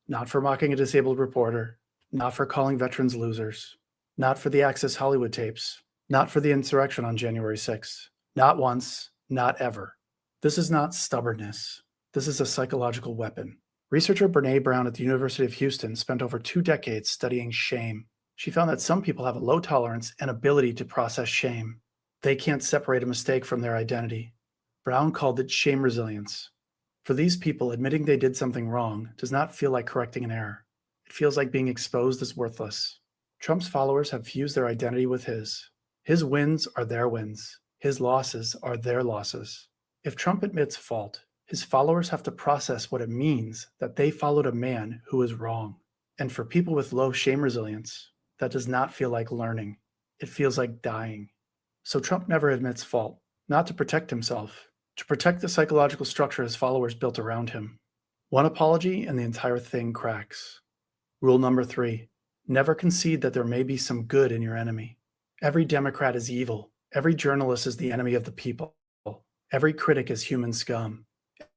Not for mocking a disabled reporter, not for calling veterans losers, not for the Access Hollywood tapes, not for the insurrection on January 6th. Not once, not ever. This is not stubbornness. This is a psychological weapon. Researcher Brene Brown at the University of Houston spent over 2 decades studying shame. She found that some people have a low tolerance and ability to process shame. They can't separate a mistake from their identity. Brown called it shame resilience. For these people, admitting they did something wrong does not feel like correcting an error. It feels like being exposed as worthless. Trump's followers have fused their identity with his. His wins are their wins. His losses are their losses. If Trump admits fault, his followers have to process what it means that they followed a man who was wrong. And for people with low shame resilience, that does not feel like learning. It feels like dying. So Trump never admits fault, not to protect himself, to protect the psychological structure his followers built around him. One apology and the entire thing cracks. Rule number 3, never concede that there may be some good in your enemy. Every Democrat is evil. Every journalist is the enemy of the people. Every critic is human scum.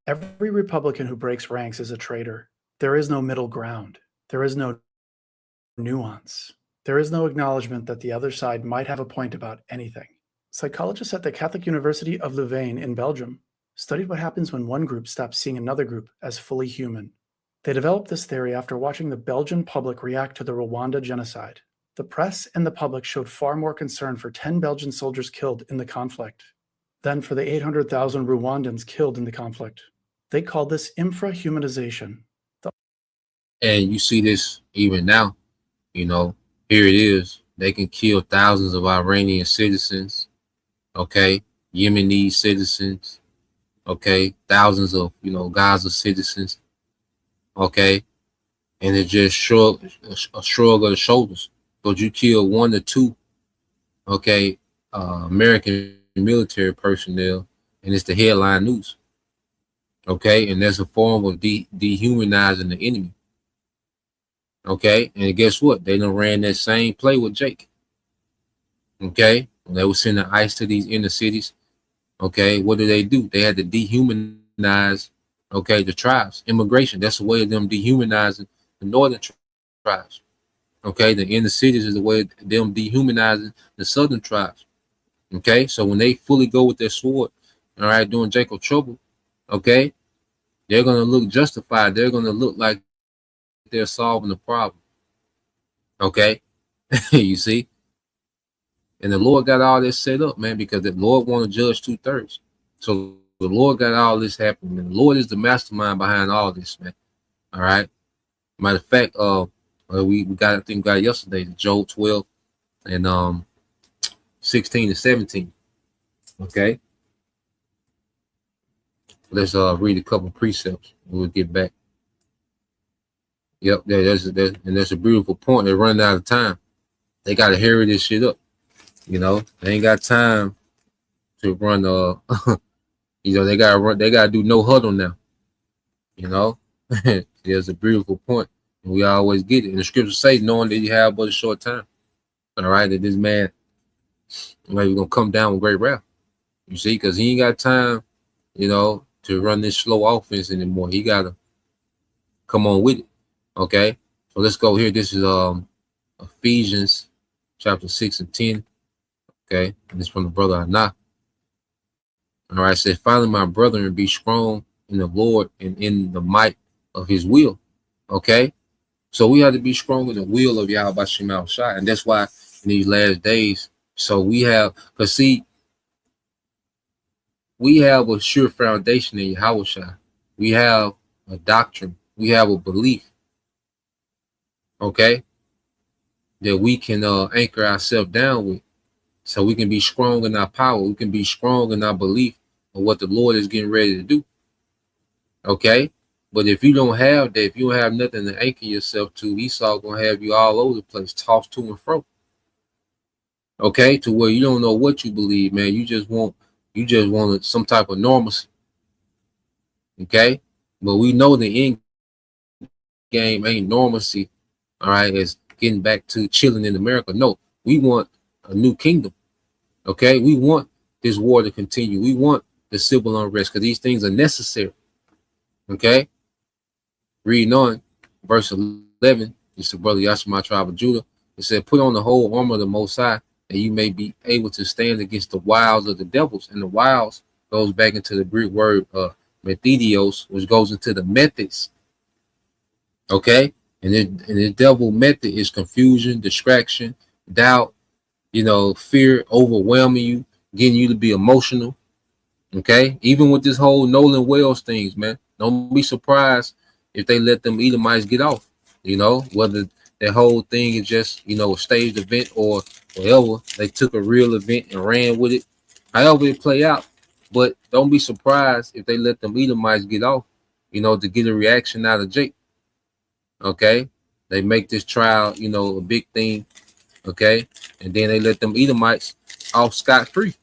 Every Republican who breaks ranks is a traitor. There is no middle ground. There is no nuance. There is no acknowledgement that the other side might have a point about anything. Psychologists at the Catholic University of Louvain in Belgium studied what happens when one group stops seeing another group as fully human. They developed this theory after watching the Belgian public react to the Rwanda genocide. The press and the public showed far more concern for 10 Belgian soldiers killed in the conflict than for the 800,000 Rwandans killed in the conflict. They called this infrahumanization. And you see this even now, you know, here it is. They can kill thousands of Iranian citizens, okay, Yemeni citizens, okay, thousands of, you know, Gaza citizens, okay, and it just a shrug of the shoulders. But you kill 1 or 2, okay, American military personnel, and it's the headline news, okay, and that's a form of dehumanizing the enemy. Okay, and guess what? They done ran that same play with Jake. Okay, when they were sending ICE to these inner cities. Okay, what do? They had to dehumanize, okay, the tribes. Immigration, that's a way of them dehumanizing the northern tribes. Okay, the inner cities is a way of them dehumanizing the southern tribes. Okay, so when they fully go with their sword, all right, doing Jacob trouble, okay, they're gonna look justified. They're gonna look like they're solving the problem. Okay, you see, and the Lord got all this set up, man, because the Lord want to judge 2/3. So the Lord got all this happening, and the Lord is the mastermind behind all this, man. All right. Matter of fact, we got, I think we got it yesterday, Job 12 and 16 and 17. Okay. Let's read a couple precepts. We'll get back. Yep, there's a beautiful point. They're running out of time. They gotta hurry this shit up. You know, they ain't got time to run you know, they gotta do no huddle now. You know, there's a beautiful point, and we always get it. And the scriptures say, knowing that you have but a short time. All right, that this man maybe gonna come down with great wrath. You see, because he ain't got time, you know, to run this slow offense anymore. He gotta come on with it. Okay, so let's go here. This is Ephesians chapter 6 and 10. Okay, and it's from the brother Anah. All right, it says, finally, my brethren, be strong in the Lord and in the might of his will. Okay, so we have to be strong in the will of Yahweh Shema Shai, and that's why in these last days, so we have, because see, we have a sure foundation in Yahweh Shai. We have a doctrine, we have a belief, okay, that we can anchor ourselves down with, so we can be strong in our power. We can be strong in our belief of what the Lord is getting ready to do. Okay, but if you don't have that, if you don't have nothing to anchor yourself to, Esau gonna have you all over the place, tossed to and fro. Okay, to where you don't know what you believe, man. You just want some type of normalcy. Okay, but we know the end game ain't normalcy. All right, it's getting back to chilling in America. No, we want a new kingdom. Okay, we want this war to continue. We want the civil unrest because these things are necessary. Okay, reading on verse 11, it's the brother Yashima tribe of Judah. It said, put on the whole armor of the Most High, that you may be able to stand against the wiles of the devils. And the wiles goes back into the Greek word methodios, which goes into the methods. Okay, and the devil method is confusion, distraction, doubt, you know, fear, overwhelming you, getting you to be emotional. Okay, even with this whole Nolan Wells things, man, don't be surprised if they let them Edomites get off. You know, whether that whole thing is just, you know, a staged event or whatever, they took a real event and ran with it. However it play out, but don't be surprised if they let them Edomites get off, you know, to get a reaction out of Jake. Okay, they make this trial, you know, a big thing. Okay, and then they let them Edomites off scot-free.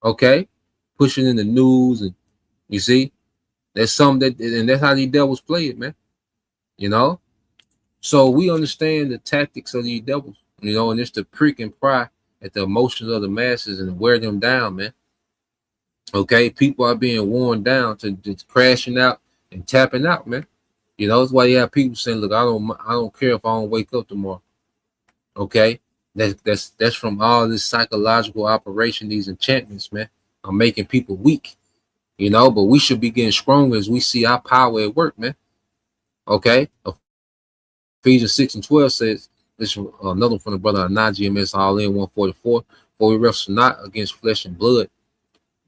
Okay, pushing in the news, and you see, that's something that, and that's how these devils play it, man. You know, so we understand the tactics of these devils, you know, and it's to prick and pry at the emotions of the masses and wear them down, man. Okay, people are being worn down to crashing out and tapping out, man. You know, that's why you have people saying, look, I don't care if I don't wake up tomorrow. Okay, that's from all this psychological operation, these enchantments, man, are making people weak. You know, but we should be getting stronger as we see our power at work, man. Okay, Ephesians 6 and 12 says, this is another one from the brother Anah, GMS all in 144, for we wrestle not against flesh and blood,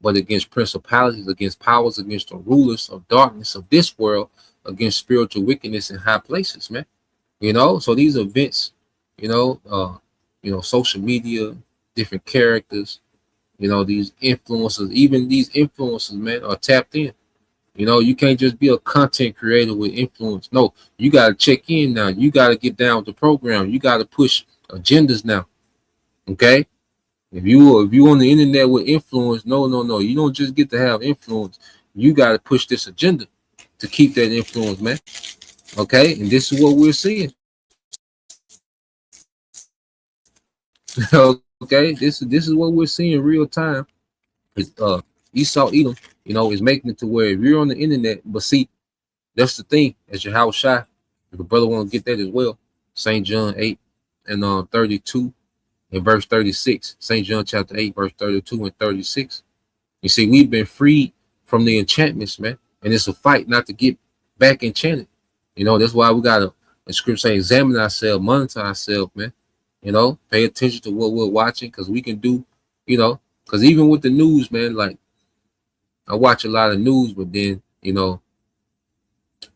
but against principalities, against powers, against the rulers of darkness of this world, against spiritual wickedness in high places, man. So these events, social media, different characters, these influencers, even these influencers, man, are tapped in. You can't just be a content creator with influence. No, you got to check in now. You got to get down with the program. You got to push agendas now. Okay? If you on the internet with influence, no. You don't just get to have influence. You got to push this agenda to keep that influence, man. Okay? And this is what we're seeing. Okay? This is what we're seeing in real time. It's Esau Edom, is making it to where if you're on the internet, but see, that's the thing, as your house shot, if the brother want to get that as well, St. John 8 and 32 and verse 36, St. John chapter 8, verse 32 and 36. You see, we've been freed from the enchantments, man, and it's a fight not to get back enchanted. That's why we got to, the scripture say, examine ourselves, monitor ourselves, man. Pay attention to what we're watching, because we can do, because even with the news, man, like, I watch a lot of news, but then,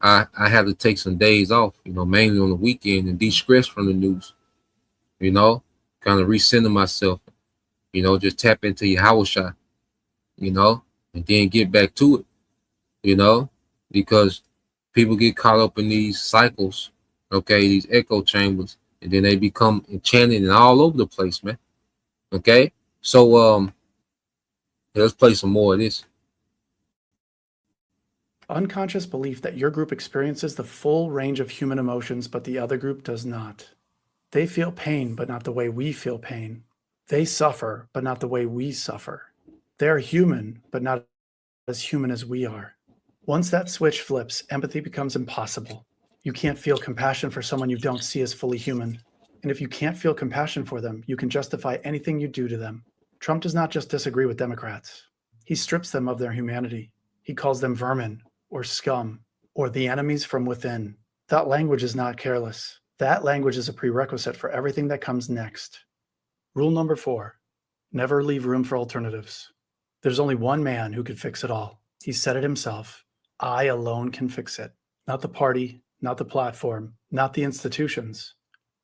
I have to take some days off, mainly on the weekend, and de-stress from the news, kind of recenter myself, just tap into your house shot, and then get back to it, because people get caught up in these cycles, okay, these echo chambers, and then they become enchanted and all over the place, man. Okay, so let's play some more of this. Unconscious belief that your group experiences the full range of human emotions, but the other group does not. They feel pain, but not the way we feel pain. They suffer, but not the way we suffer. They are human, but not as human as we are. Once that switch flips, empathy becomes impossible. You can't feel compassion for someone you don't see as fully human. And if you can't feel compassion for them, you can justify anything you do to them. Trump does not just disagree with Democrats. He strips them of their humanity. He calls them vermin, or scum, or the enemies from within. That language is not careless. That language is a prerequisite for everything that comes next. Rule number 4, never leave room for alternatives. There's only one man who could fix it all. He said it himself. I alone can fix it. Not the party, not the platform, not the institutions.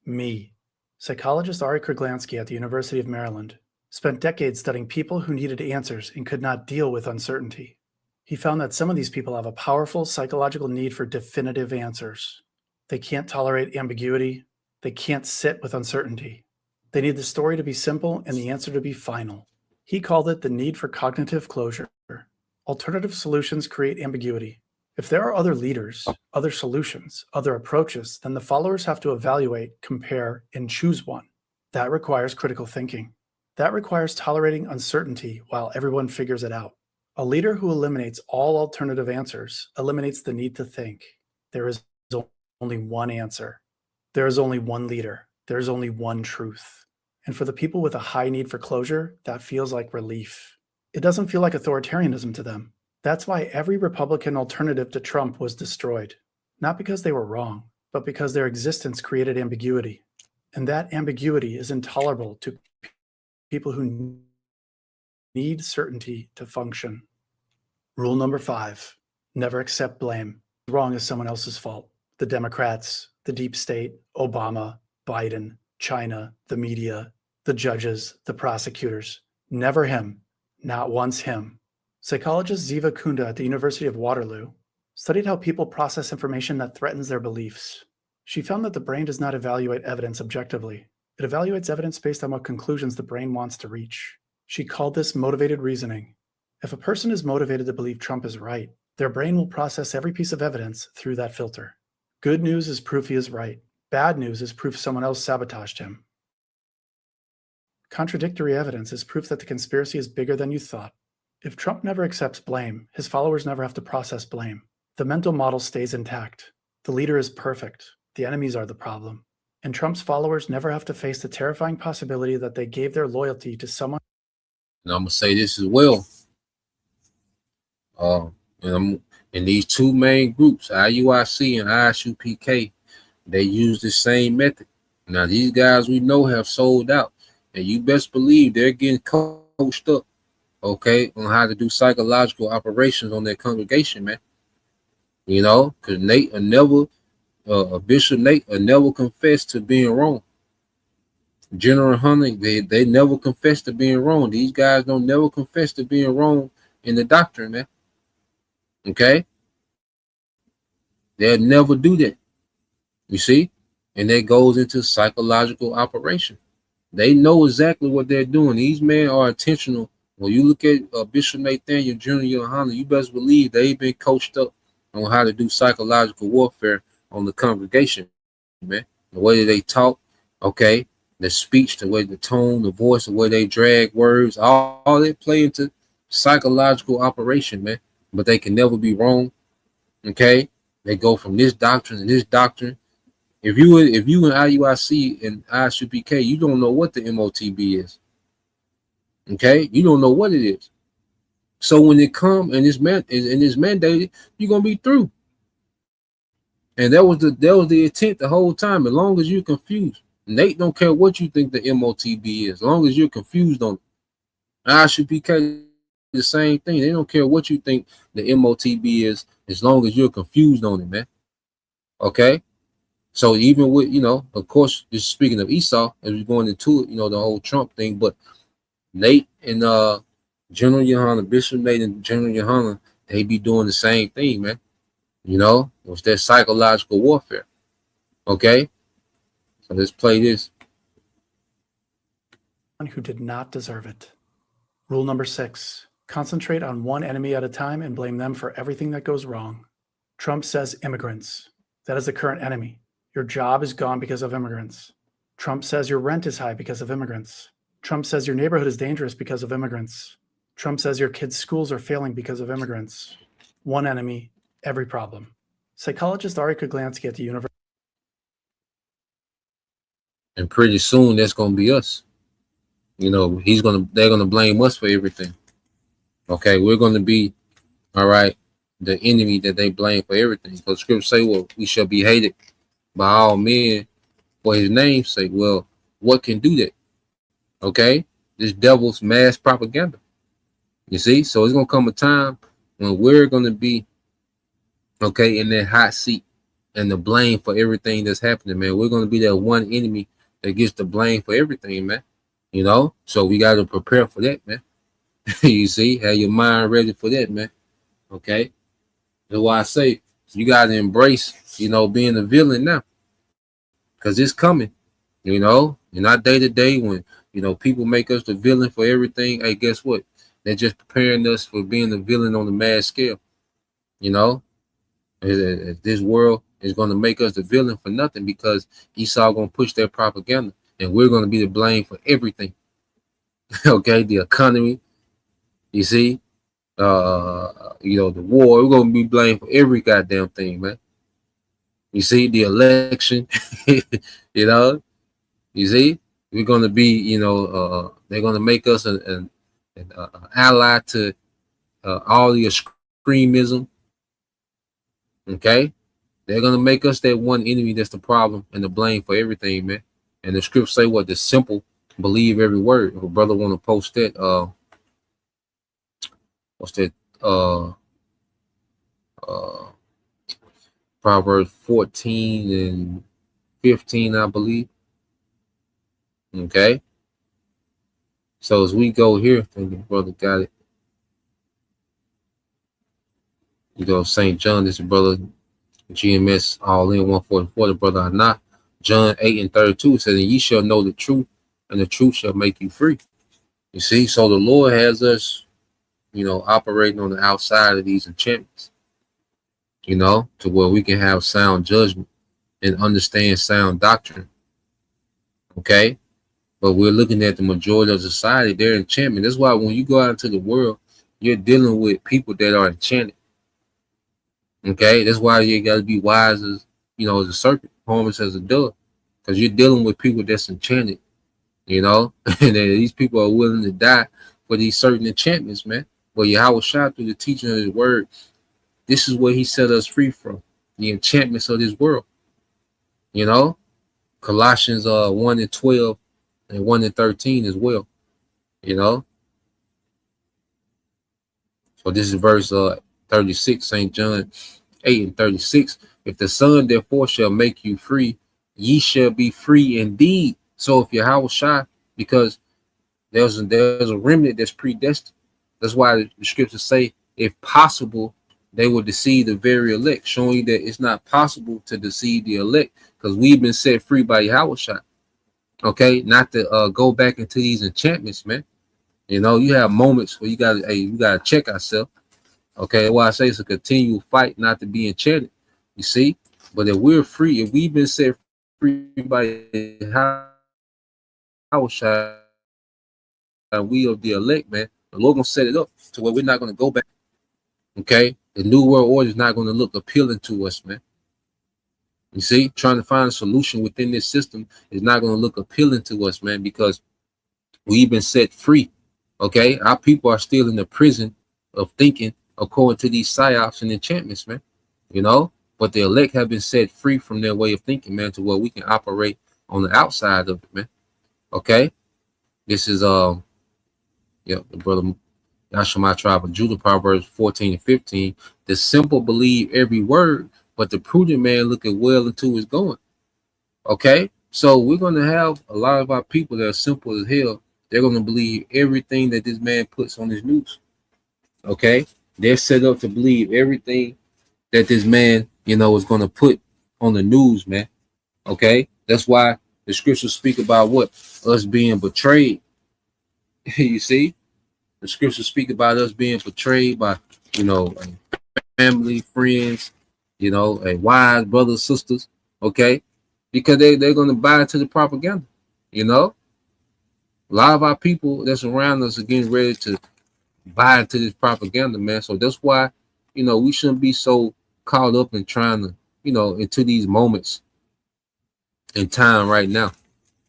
Me. Psychologist Ari Kruglansky at the University of Maryland spent decades studying people who needed answers and could not deal with uncertainty. He found that some of these people have a powerful psychological need for definitive answers. They can't tolerate ambiguity. They can't sit with uncertainty. They need the story to be simple and the answer to be final. He called it the need for cognitive closure. Alternative solutions create ambiguity. If there are other leaders, other solutions, other approaches, then the followers have to evaluate, compare, and choose one. That requires critical thinking. That requires tolerating uncertainty while everyone figures it out. A leader who eliminates all alternative answers eliminates the need to think. There is only one answer. There is only one leader. There is only one truth. And for the people with a high need for closure, that feels like relief. It doesn't feel like authoritarianism to them. That's why every Republican alternative to Trump was destroyed. Not because they were wrong, but because their existence created ambiguity. And that ambiguity is intolerable to people who need certainty to function. Rule number 5, never accept blame. Wrong is someone else's fault. The Democrats, the deep state, Obama, Biden, China, the media, the judges, the prosecutors. Never him, not once him. Psychologist Ziva Kunda at the University of Waterloo studied how people process information that threatens their beliefs. She found that the brain does not evaluate evidence objectively. It evaluates evidence based on what conclusions the brain wants to reach. She called this motivated reasoning. If a person is motivated to believe Trump is right, their brain will process every piece of evidence through that filter. Good news is proof he is right. Bad news is proof someone else sabotaged him. Contradictory evidence is proof that the conspiracy is bigger than you thought. If Trump never accepts blame, his followers never have to process blame. The mental model stays intact. The leader is perfect. The enemies are the problem. And Trump's followers never have to face the terrifying possibility that they gave their loyalty to someone. And I'm going to say this as well. In these two main groups, IUIC and ISUPK, they use the same method. Now, these guys we know have sold out. And you best believe they're getting coached up, okay, on how to do psychological operations on their congregation, man. You know, because Nate will never, Bishop Nate will never confess to being wrong. General Hunter, they never confess to being wrong. These guys don't never confess to being wrong in the doctrine, man. Okay? They'll never do that. You see? And that goes into psychological operation. They know exactly what they're doing. These men are intentional. When you look at Bishop Nathaniel Jr. Hunter, you best believe they've been coached up on how to do psychological warfare on the congregation, man. The way that they talk, okay, the speech, the way, the tone, the voice, the way they drag words, all they play into psychological operation, man. But they can never be wrong. Okay, they go from this doctrine to this doctrine. If you in IUIC and ISUPK, you don't know what the MOTB is. Okay, you don't know what it is. So when it come and it's mandated, you're gonna be through. And that was the intent the whole time. As long as you're confused, Nate don't care what you think the MOTB is. As long as you're confused on it. ISUPK, the same thing. They don't care what you think the MOTB is, as long as you're confused on it, man. Okay. So even with, you know, of course, just speaking of Esau, as we're going into it, you know, the whole Trump thing, but Nate and General Yohana, Bishop Nate and General Yohana, they be doing the same thing, man. You know, it's their psychological warfare. Okay? So let's play this. Who did not deserve it. Rule number 6, concentrate on one enemy at a time and blame them for everything that goes wrong. Trump says immigrants. That is the current enemy. Your job is gone because of immigrants. Trump says your rent is high because of immigrants. Trump says your neighborhood is dangerous because of immigrants. Trump says your kids' schools are failing because of immigrants. One enemy, every problem. Psychologist Ari Kuglansky at the University. And pretty soon that's gonna be us. You know, they're gonna blame us for everything. Okay, we're gonna be, all right, the enemy that they blame for everything. Because scripture say, well, we shall be hated by all men for his name's sake. Well, what can do that? Okay, this devil's mass propaganda. You see, so it's gonna come a time when we're gonna be, okay, in that hot seat and the blame for everything that's happening, man. We're gonna be that one enemy that gets the blame for everything, man. You know, so we got to prepare for that, man. You see, have your mind ready for that, man. Okay, that's why I say you got to embrace, you know, being a villain now, because it's coming. You know, and not day to day when, you know, people make us the villain for everything. Hey, guess what? They're just preparing us for being the villain on the mass scale. You know, this world is going to make us the villain for nothing, because Esau going to push their propaganda, and we're going to be the blame for everything. Okay, the economy, you see, you know, the war, we're going to be blamed for every goddamn thing, man. You see, the election, you know, you see, we're going to be, you know, they're going to make us an ally to all the extremism. Okay, they're going to make us that one enemy that's the problem and the blame for everything, man. And the scripts say what? The simple believe every word. If a brother want to post that, what's that? Proverbs 14 and 15, I believe. Okay. So as we go here, thank you, brother got it. You go, St. John, this is brother GMS all in 144, the brother Anah. John 8:32 says, and ye shall know the truth, and the truth shall make you free. You see, so the Lord has us, you know, operating on the outside of these enchantments, you know, to where we can have sound judgment and understand sound doctrine. Okay. But we're looking at the majority of society, they're enchantment. That's why when you go out into the world, you're dealing with people that are enchanted. Okay. That's why you got to be wise as, you know, as a serpent, harmless as a dove, because you're dealing with people that's enchanted, you know, and these people are willing to die for these certain enchantments, man. But Yahweh Shah, through the teaching of his word, this is where he set us free from the enchantments of this world. You know, Colossians 1:12 and 1:13 as well. You know, So this is verse 36, St. John 8:36. If the Son therefore shall make you free, ye shall be free indeed. So if your house shy, because there's a remnant that's predestined. That's why the scriptures say, if possible, they will deceive the very elect, showing you that it's not possible to deceive the elect, because we've been set free by Yahushua. Okay, not to go back into these enchantments, man. You know, you have moments where you gotta check ourselves. Okay, why I say it's a continual fight not to be enchanted. You see, but if we're free, if we've been set free by Yahushua, we of the elect, man, the Lord gonna set it up to where we're not gonna go back. Okay, the new world order is not gonna look appealing to us, man. You see, trying to find a solution within this system is not gonna look appealing to us, man, because we've been set free. Okay, our people are still in the prison of thinking according to these psyops and enchantments, man. You know, but the elect have been set free from their way of thinking, man, to where we can operate on the outside of it, man. Okay, this is the brother Yashima tribe of Judah, Proverbs 14:15. The simple believe every word, but the prudent man looketh well into his going. Okay, so we're gonna have a lot of our people that are simple as hell. They're gonna believe everything that this man puts on his news. Okay, they're set up to believe everything that this man, you know, is gonna put on the news, man. Okay, that's why the scriptures speak about what? Us being betrayed. You see, the scriptures speak about us being betrayed by, you know, family, friends, you know, wives, brothers, sisters. Okay, because they're gonna buy into the propaganda. You know, a lot of our people that's around us are getting ready to buy into this propaganda, man. So that's why, you know, we shouldn't be so caught up in trying to, you know, into these moments in time right now.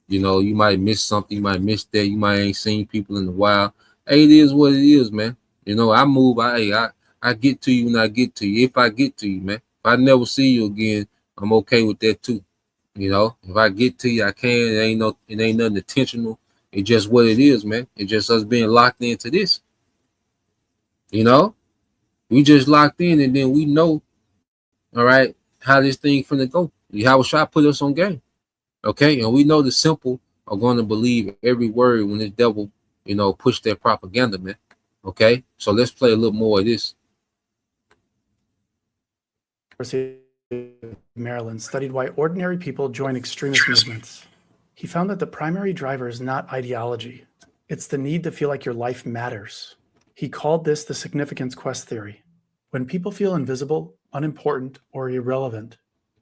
You know, you might miss something, you might miss that, you might ain't seen people in a while. Hey, it is what it is, man. You know, I move, I get to you when I get to you. If I get to you, man. If I never see you again, I'm okay with that too. You know, if I get to you, I can. It ain't nothing intentional. It's just what it is, man. It's just us being locked into this. You know, we just locked in, and then we know, all right, how this thing finna go. Yahushua put us on game. Okay, and we know the simple are going to believe every word when the devil, you know, push their propaganda, man. Okay, so let's play a little more of this. University of Maryland studied why ordinary people join extremist movements. He found that the primary driver is not ideology. It's the need to feel like your life matters. He called this the significance quest theory. When people feel invisible, unimportant, or irrelevant,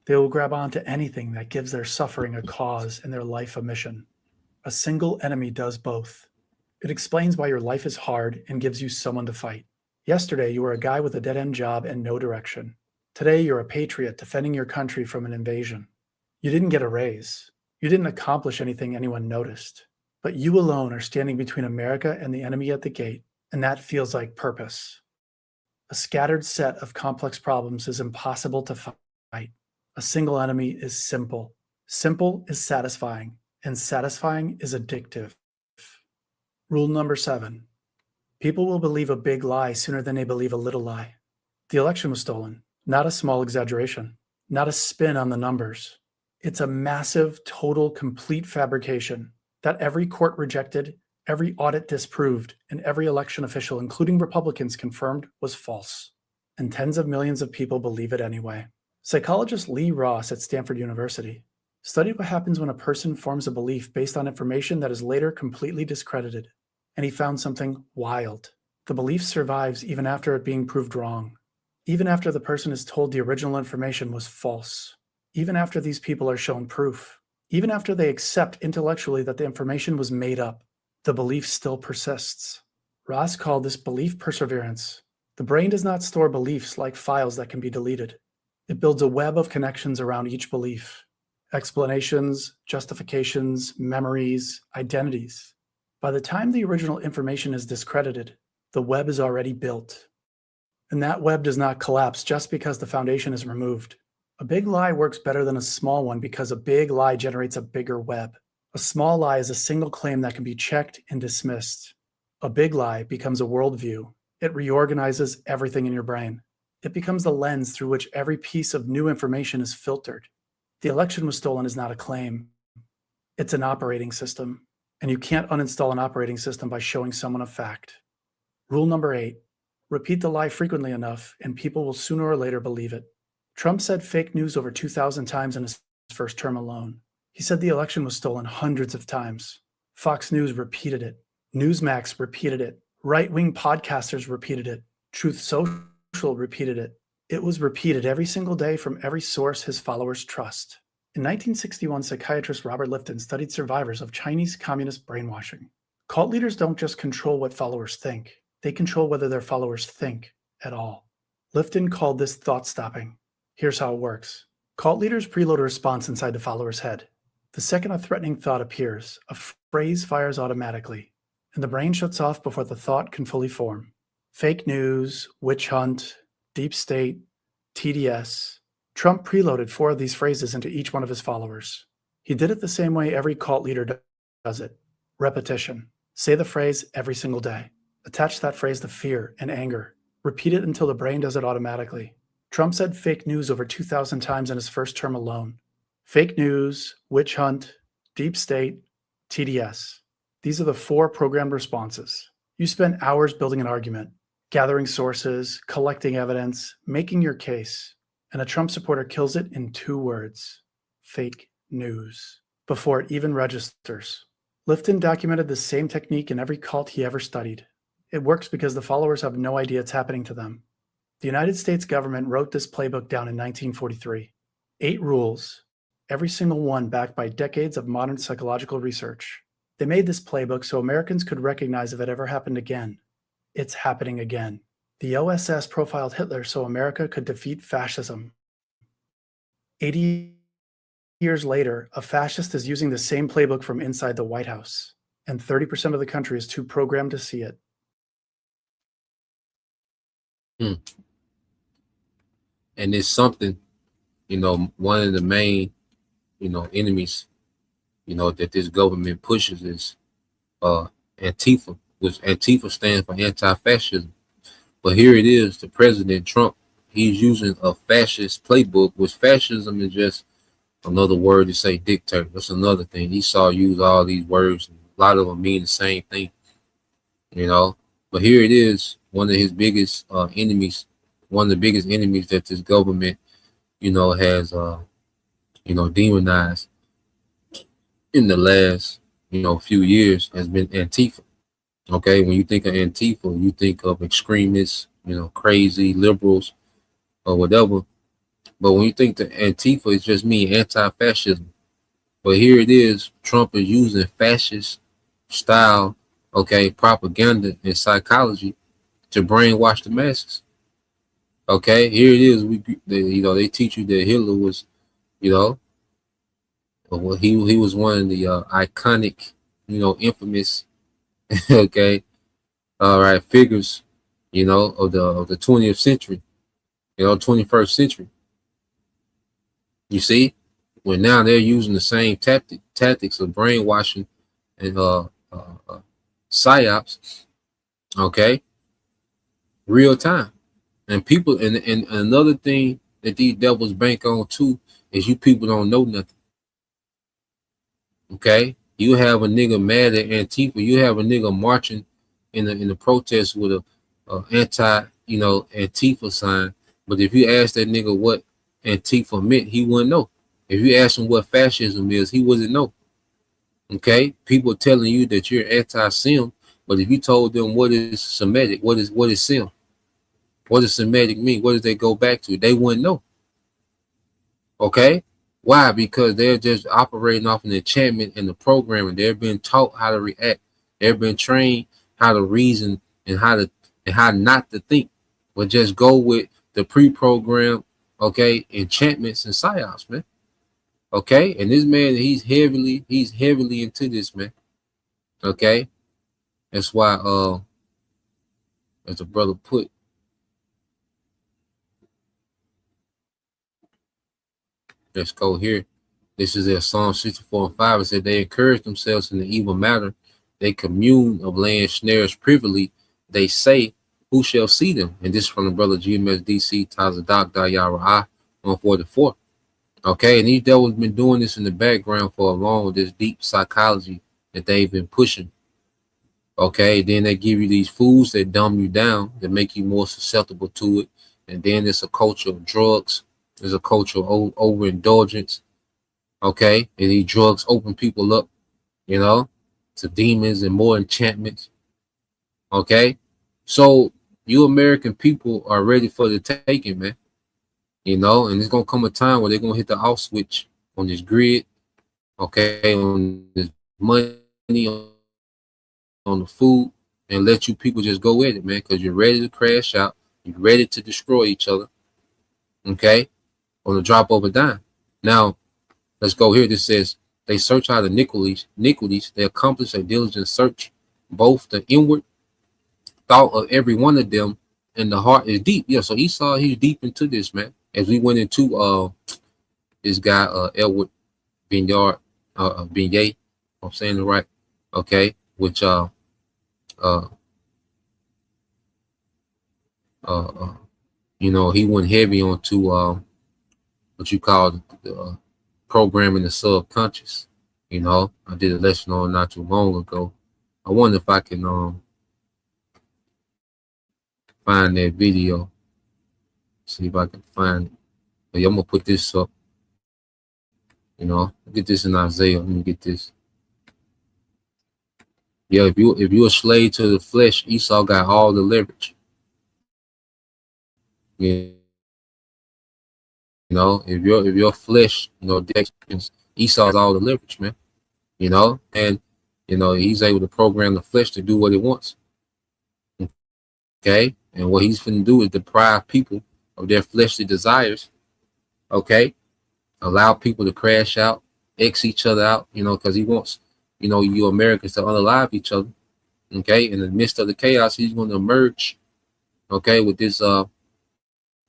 they will grab onto anything that gives their suffering a cause and their life a mission. A single enemy does both. It explains why your life is hard and gives you someone to fight. Yesterday, you were a guy with a dead-end job and no direction. Today, you're a patriot defending your country from an invasion. You didn't get a raise. You didn't accomplish anything anyone noticed. But you alone are standing between America and the enemy at the gate, and that feels like purpose. A scattered set of complex problems is impossible to fight. A single enemy is simple. Simple is satisfying, and satisfying is addictive. Rule number 7. People will believe a big lie sooner than they believe a little lie. The election was stolen, not a small exaggeration, not a spin on the numbers. It's a massive, total, complete fabrication that every court rejected, every audit disproved, and every election official, including Republicans, confirmed was false. And tens of millions of people believe it anyway. Psychologist Lee Ross at Stanford University studied what happens when a person forms a belief based on information that is later completely discredited. And he found something wild. The belief survives even after it being proved wrong. Even after the person is told the original information was false. Even after these people are shown proof. Even after they accept intellectually that the information was made up, the belief still persists. Ross called this belief perseverance. The brain does not store beliefs like files that can be deleted. It builds a web of connections around each belief. Explanations, justifications, memories, identities. By the time the original information is discredited, the web is already built. And that web does not collapse just because the foundation is removed. A big lie works better than a small one because a big lie generates a bigger web. A small lie is a single claim that can be checked and dismissed. A big lie becomes a worldview. It reorganizes everything in your brain. It becomes the lens through which every piece of new information is filtered. The election was stolen is not a claim. It's an operating system, and you can't uninstall an operating system by showing someone a fact. Rule number 8, repeat the lie frequently enough, and people will sooner or later believe it. Trump said fake news over 2,000 times in his first term alone. He said the election was stolen hundreds of times. Fox News repeated it. Newsmax repeated it. Right-wing podcasters repeated it. Truth Social repeated it. It was repeated every single day from every source his followers trust. In 1961, psychiatrist Robert Lifton studied survivors of Chinese communist brainwashing. Cult leaders don't just control what followers think. They control whether their followers think at all. Lifton called this thought stopping. Here's how it works. Cult leaders preload a response inside the follower's head. The second a threatening thought appears, a phrase fires automatically, and the brain shuts off before the thought can fully form. Fake news, witch hunt, deep state, TDS. Trump preloaded 4 of these phrases into each one of his followers. He did it the same way every cult leader does it. Repetition. Say the phrase every single day. Attach that phrase to fear and anger. Repeat it until the brain does it automatically. Trump said fake news over 2,000 times in his first term alone. Fake news, witch hunt, deep state, TDS. These are the 4 programmed responses. You spend hours building an argument, gathering sources, collecting evidence, making your case, and a Trump supporter kills it in 2 words: fake news, before it even registers. Lifton documented the same technique in every cult he ever studied. It works because the followers have no idea it's happening to them. The United States government wrote this playbook down in 1943. 8 rules, every single one backed by decades of modern psychological research. They made this playbook so Americans could recognize if it ever happened again. It's happening again. The OSS profiled Hitler so America could defeat fascism. 80 years later, a fascist is using the same playbook from inside the White House, and 30% of the country is too programmed to see it. And it's something, one of the main, enemies, that this government pushes is Antifa, which Antifa stands for anti-fascism. But here it is, the President Trump, he's using a fascist playbook, which fascism is just another word to say dictator. That's another thing. Esau used all these words, and a lot of them mean the same thing, But here it is, one of his biggest enemies, one of the biggest enemies that this government, has, demonized in the last, few years has been Antifa. Okay, when you think of Antifa, you think of extremists, crazy liberals or whatever. But when you think that Antifa, it's just mean anti-fascism. But here it is, Trump is using fascist style, propaganda and psychology to brainwash the masses. Okay, here it is. They teach you that Hitler was, well, he was one of the iconic, infamous, figures, of the 20th century, 21st century. You see, when now they're using the same tactics of brainwashing and psyops, real time. And people, and another thing that these devils bank on too is you people don't know nothing. Okay, you have a nigga mad at Antifa. You have a nigga marching in the protest with a anti, Antifa sign. But if you ask that nigga what Antifa meant, he wouldn't know. If you ask him what fascism is, he wouldn't know. Okay, people telling you that you're anti-Sim, but if you told them what is Semitic, what is Sim, what does Semitic mean? What does they go back to? They wouldn't know. Okay. Why? Because they're just operating off an enchantment in the programming. They've been taught how to react. They've been trained how to reason and how not to think, but just go with the pre-programmed, enchantments and psyops, man. Okay, and this man, he's heavily into this, man. Okay, that's why, as the brother put, let's go here. This is their Psalm 64:5. It said they encourage themselves in the evil matter. They commune of laying snares privily. They say, who shall see them? And this is from the brother GMSDC Tazadak Dayara 144. Okay, and these devils been doing this in the background for a long, this deep psychology that they've been pushing. Okay, then they give you these foods that dumb you down, that make you more susceptible to it. And then it's a culture of drugs. There's a culture of overindulgence. Okay, and these drugs open people up, you know, to demons and more enchantments. Okay, so you American people are ready for the taking, man. You know, and it's gonna come a time where they're gonna hit the off switch on this grid, okay, on this money, on the food, and let you people just go at it, man, because you're ready to crash out, you're ready to destroy each other, okay, on the drop of a dime. Now, let's go here. This says they search out iniquities, they accomplish a diligent search, both the inward thought of every one of them, and the heart is deep. Yeah, so Esau, he's deep into this, man. As we went into this guy Edward Benyard Benyay, if I'm saying it right, okay, which you know, he went heavy onto what you call the programming the subconscious. You know, I did a lesson on not too long ago. I wonder if I can find that video. See if I can find it. But yeah, I'm gonna put this up. You know, get this in Isaiah. Let me get this. Yeah, if you're a slave to the flesh, Esau got all the leverage. Yeah. You know, if your flesh, you know, Esau's all the leverage, man. You know, and you know, he's able to program the flesh to do what it wants. Okay, and what he's finna do is deprive people of their fleshly desires. Okay, allow people to crash out, X each other out, you know, because he wants, you know, you Americans to unalive each other. Okay, in the midst of the chaos, he's going to emerge, okay, with this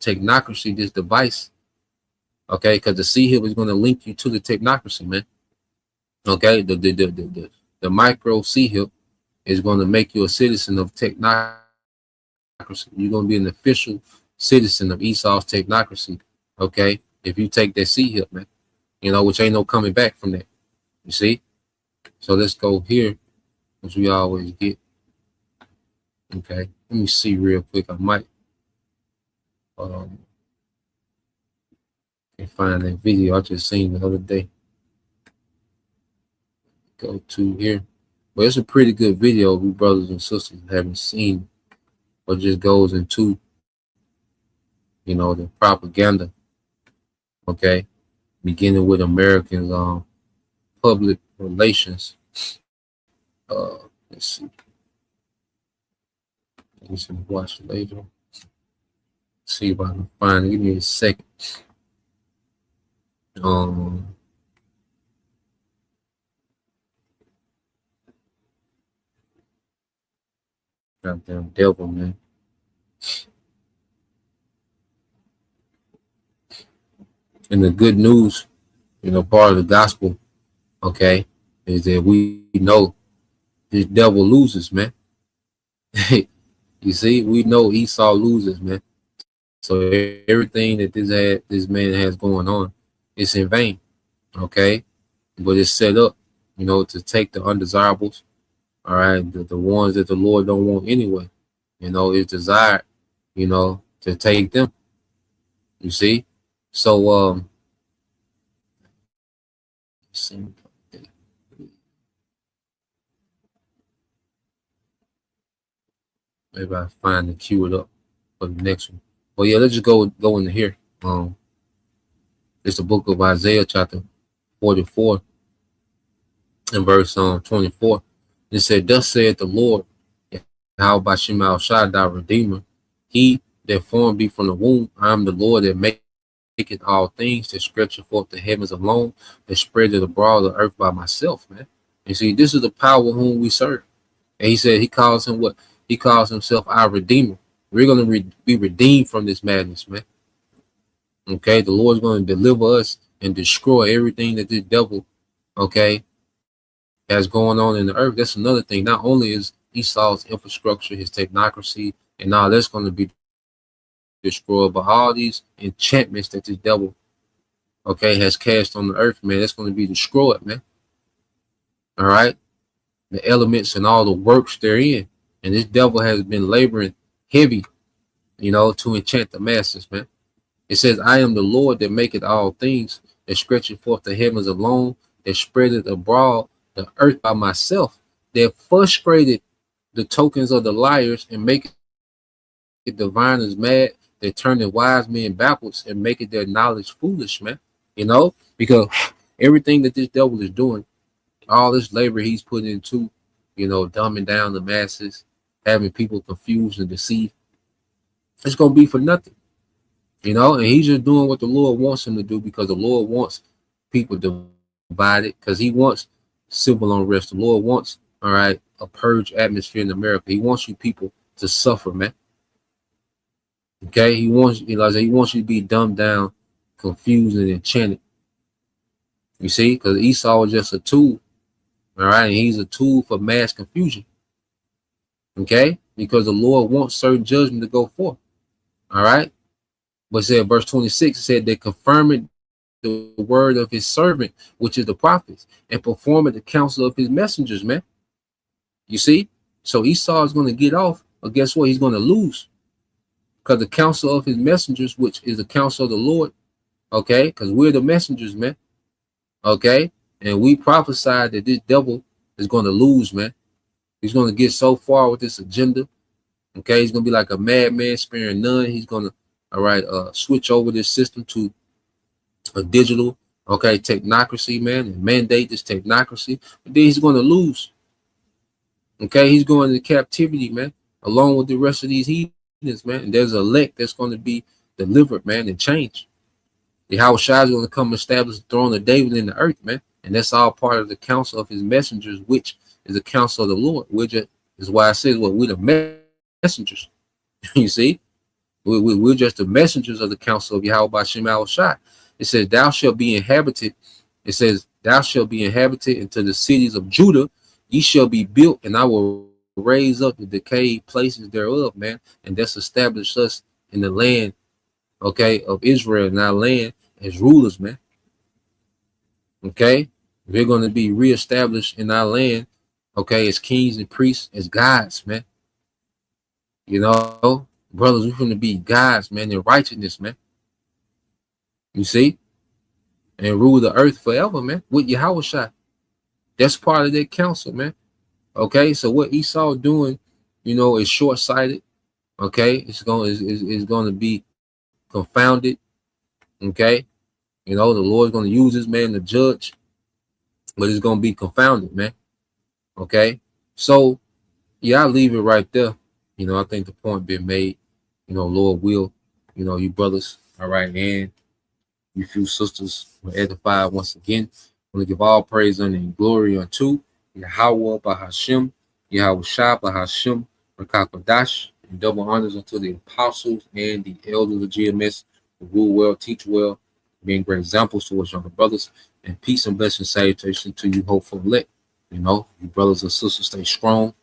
technocracy, this device. Okay, because the C-Hip is going to link you to the technocracy, man. Okay, the micro C-Hip is going to make you a citizen of technocracy. You're going to be an official citizen of Esau's technocracy. Okay, if you take that C-Hip, man, you know, which ain't no coming back from that. You see? So let's go here, as we always get. Okay, let me see real quick. I might can find that video I just seen the other day. Go to here. Well, it's a pretty good video, we brothers and sisters haven't seen, but just goes into, you know, the propaganda. Okay, beginning with Americans public relations. Let's see. Let me watch it later. See if I can find it. Give me a second. Goddamn devil, man. And the good news, you know, part of the gospel, okay, is that we know this devil loses, man. You see, we know Esau loses, man. So everything that this man has going on, it's in vain, okay? But it's set up, you know, to take the undesirables, all right, the ones that the Lord don't want anyway. You know, it's desired, you know, to take them. You see? So maybe I find and cue it up for the next one. Well, yeah, let's just go into here. It's the book of Isaiah, chapter 44, and verse 24. It said, "Thus saith the Lord, how by Shema Shaddai, Redeemer, He that formed thee from the womb. I am the Lord that maketh all things, that stretcheth forth the heavens alone, that spreadeth abroad the earth by myself." Man, you see, this is the power whom we serve. And he said he calls him what? He calls himself our Redeemer. We're going to be redeemed from this madness, man. Okay, the Lord's going to deliver us and destroy everything that this devil, okay, has going on in the earth. That's another thing. Not only is Esau's infrastructure, his technocracy, And now that's going to be destroyed by all these enchantments that this devil, okay, has cast on the earth, man. That's going to be destroyed, man. All right. The elements and all the works therein. And this devil has been laboring heavy, you know, to enchant the masses, man. It says, I am the Lord that maketh all things, that stretcheth forth the heavens alone, that spreadeth abroad the earth by myself, that frustrated the tokens of the liars and maketh the diviners mad, that turneth wise men backwards and maketh their knowledge foolish, man. You know, because everything that this devil is doing, all this labor he's putting into, you know, dumbing down the masses, having people confused and deceived, it's going to be for nothing. You know, and he's just doing what the Lord wants him to do, because the Lord wants people divided, because he wants civil unrest. The Lord wants, all right, a purge atmosphere in America. He wants you people to suffer, man. Okay, he wants, you know, he wants you to be dumbed down, confused, and enchanted. You see, because Esau is just a tool, all right, and he's a tool for mass confusion. Okay, because the Lord wants certain judgment to go forth. All right. But it said, verse 26, it said, they confirmed the word of his servant, which is the prophets, and performed the counsel of his messengers, man. You see? So Esau is going to get off, but guess what? He's going to lose. Because the counsel of his messengers, which is the counsel of the Lord, okay? Because we're the messengers, man. Okay? And we prophesied that this devil is going to lose, man. He's going to get so far with this agenda. Okay? He's going to be like a madman, sparing none. He's going to, all right, switch over this system to a digital, okay, technocracy, man, and mandate this technocracy. But then he's going to lose. Okay, he's going into captivity, man, along with the rest of these heathens, man. And there's an elect that's going to be delivered, man, and changed. The Yahushua is going to come establish the throne of David in the earth, man. And that's all part of the counsel of his messengers, which is the counsel of the Lord, which is why I said, well, we're the messengers. You see? We're just the messengers of the counsel of Yahweh B'Shem Yahushua. It says, thou shalt be inhabited. It says, thou shalt be inhabited into the cities of Judah. Ye shall be built, and I will raise up the decayed places thereof, man. And that's established us in the land, okay, of Israel, in our land as rulers, man. Okay? We're going to be reestablished in our land, okay, as kings and priests, as gods, man. You know? Brothers, we're going to be gods, man, in righteousness, man. You see? And rule the earth forever, man, with Yahushua. That's part of their counsel, man. Okay, so what Esau doing, you know, is short-sighted. Okay, it's going to be confounded. Okay, you know, the Lord's going to use this man to judge, but it's going to be confounded, man. Okay, so yeah, I'll leave it right there. You know, I think the point been made. You know, Lord will, you know, you brothers, all right, and you few sisters were edified once again. I want to give all praise and glory unto Yahweh Bahashem, Yahushua Bahashem, Rakakodash, and double honors unto the apostles and the elders of GMS who rule well, teach well, being great examples to us younger brothers, and peace and blessing salutation to you hopeful elect. You know, you brothers and sisters stay strong,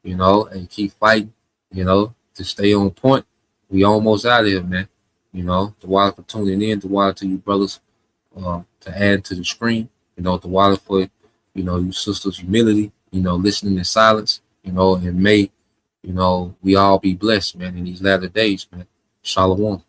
you know, and keep fighting, you know, to stay on point. We almost out of here, man. You know, the water for tuning in, the water to you brothers to add to the screen, you know, the water for, you know, you sisters' humility, you know, listening in silence, you know, and may, you know, we all be blessed, man, in these latter days, man. Shalom.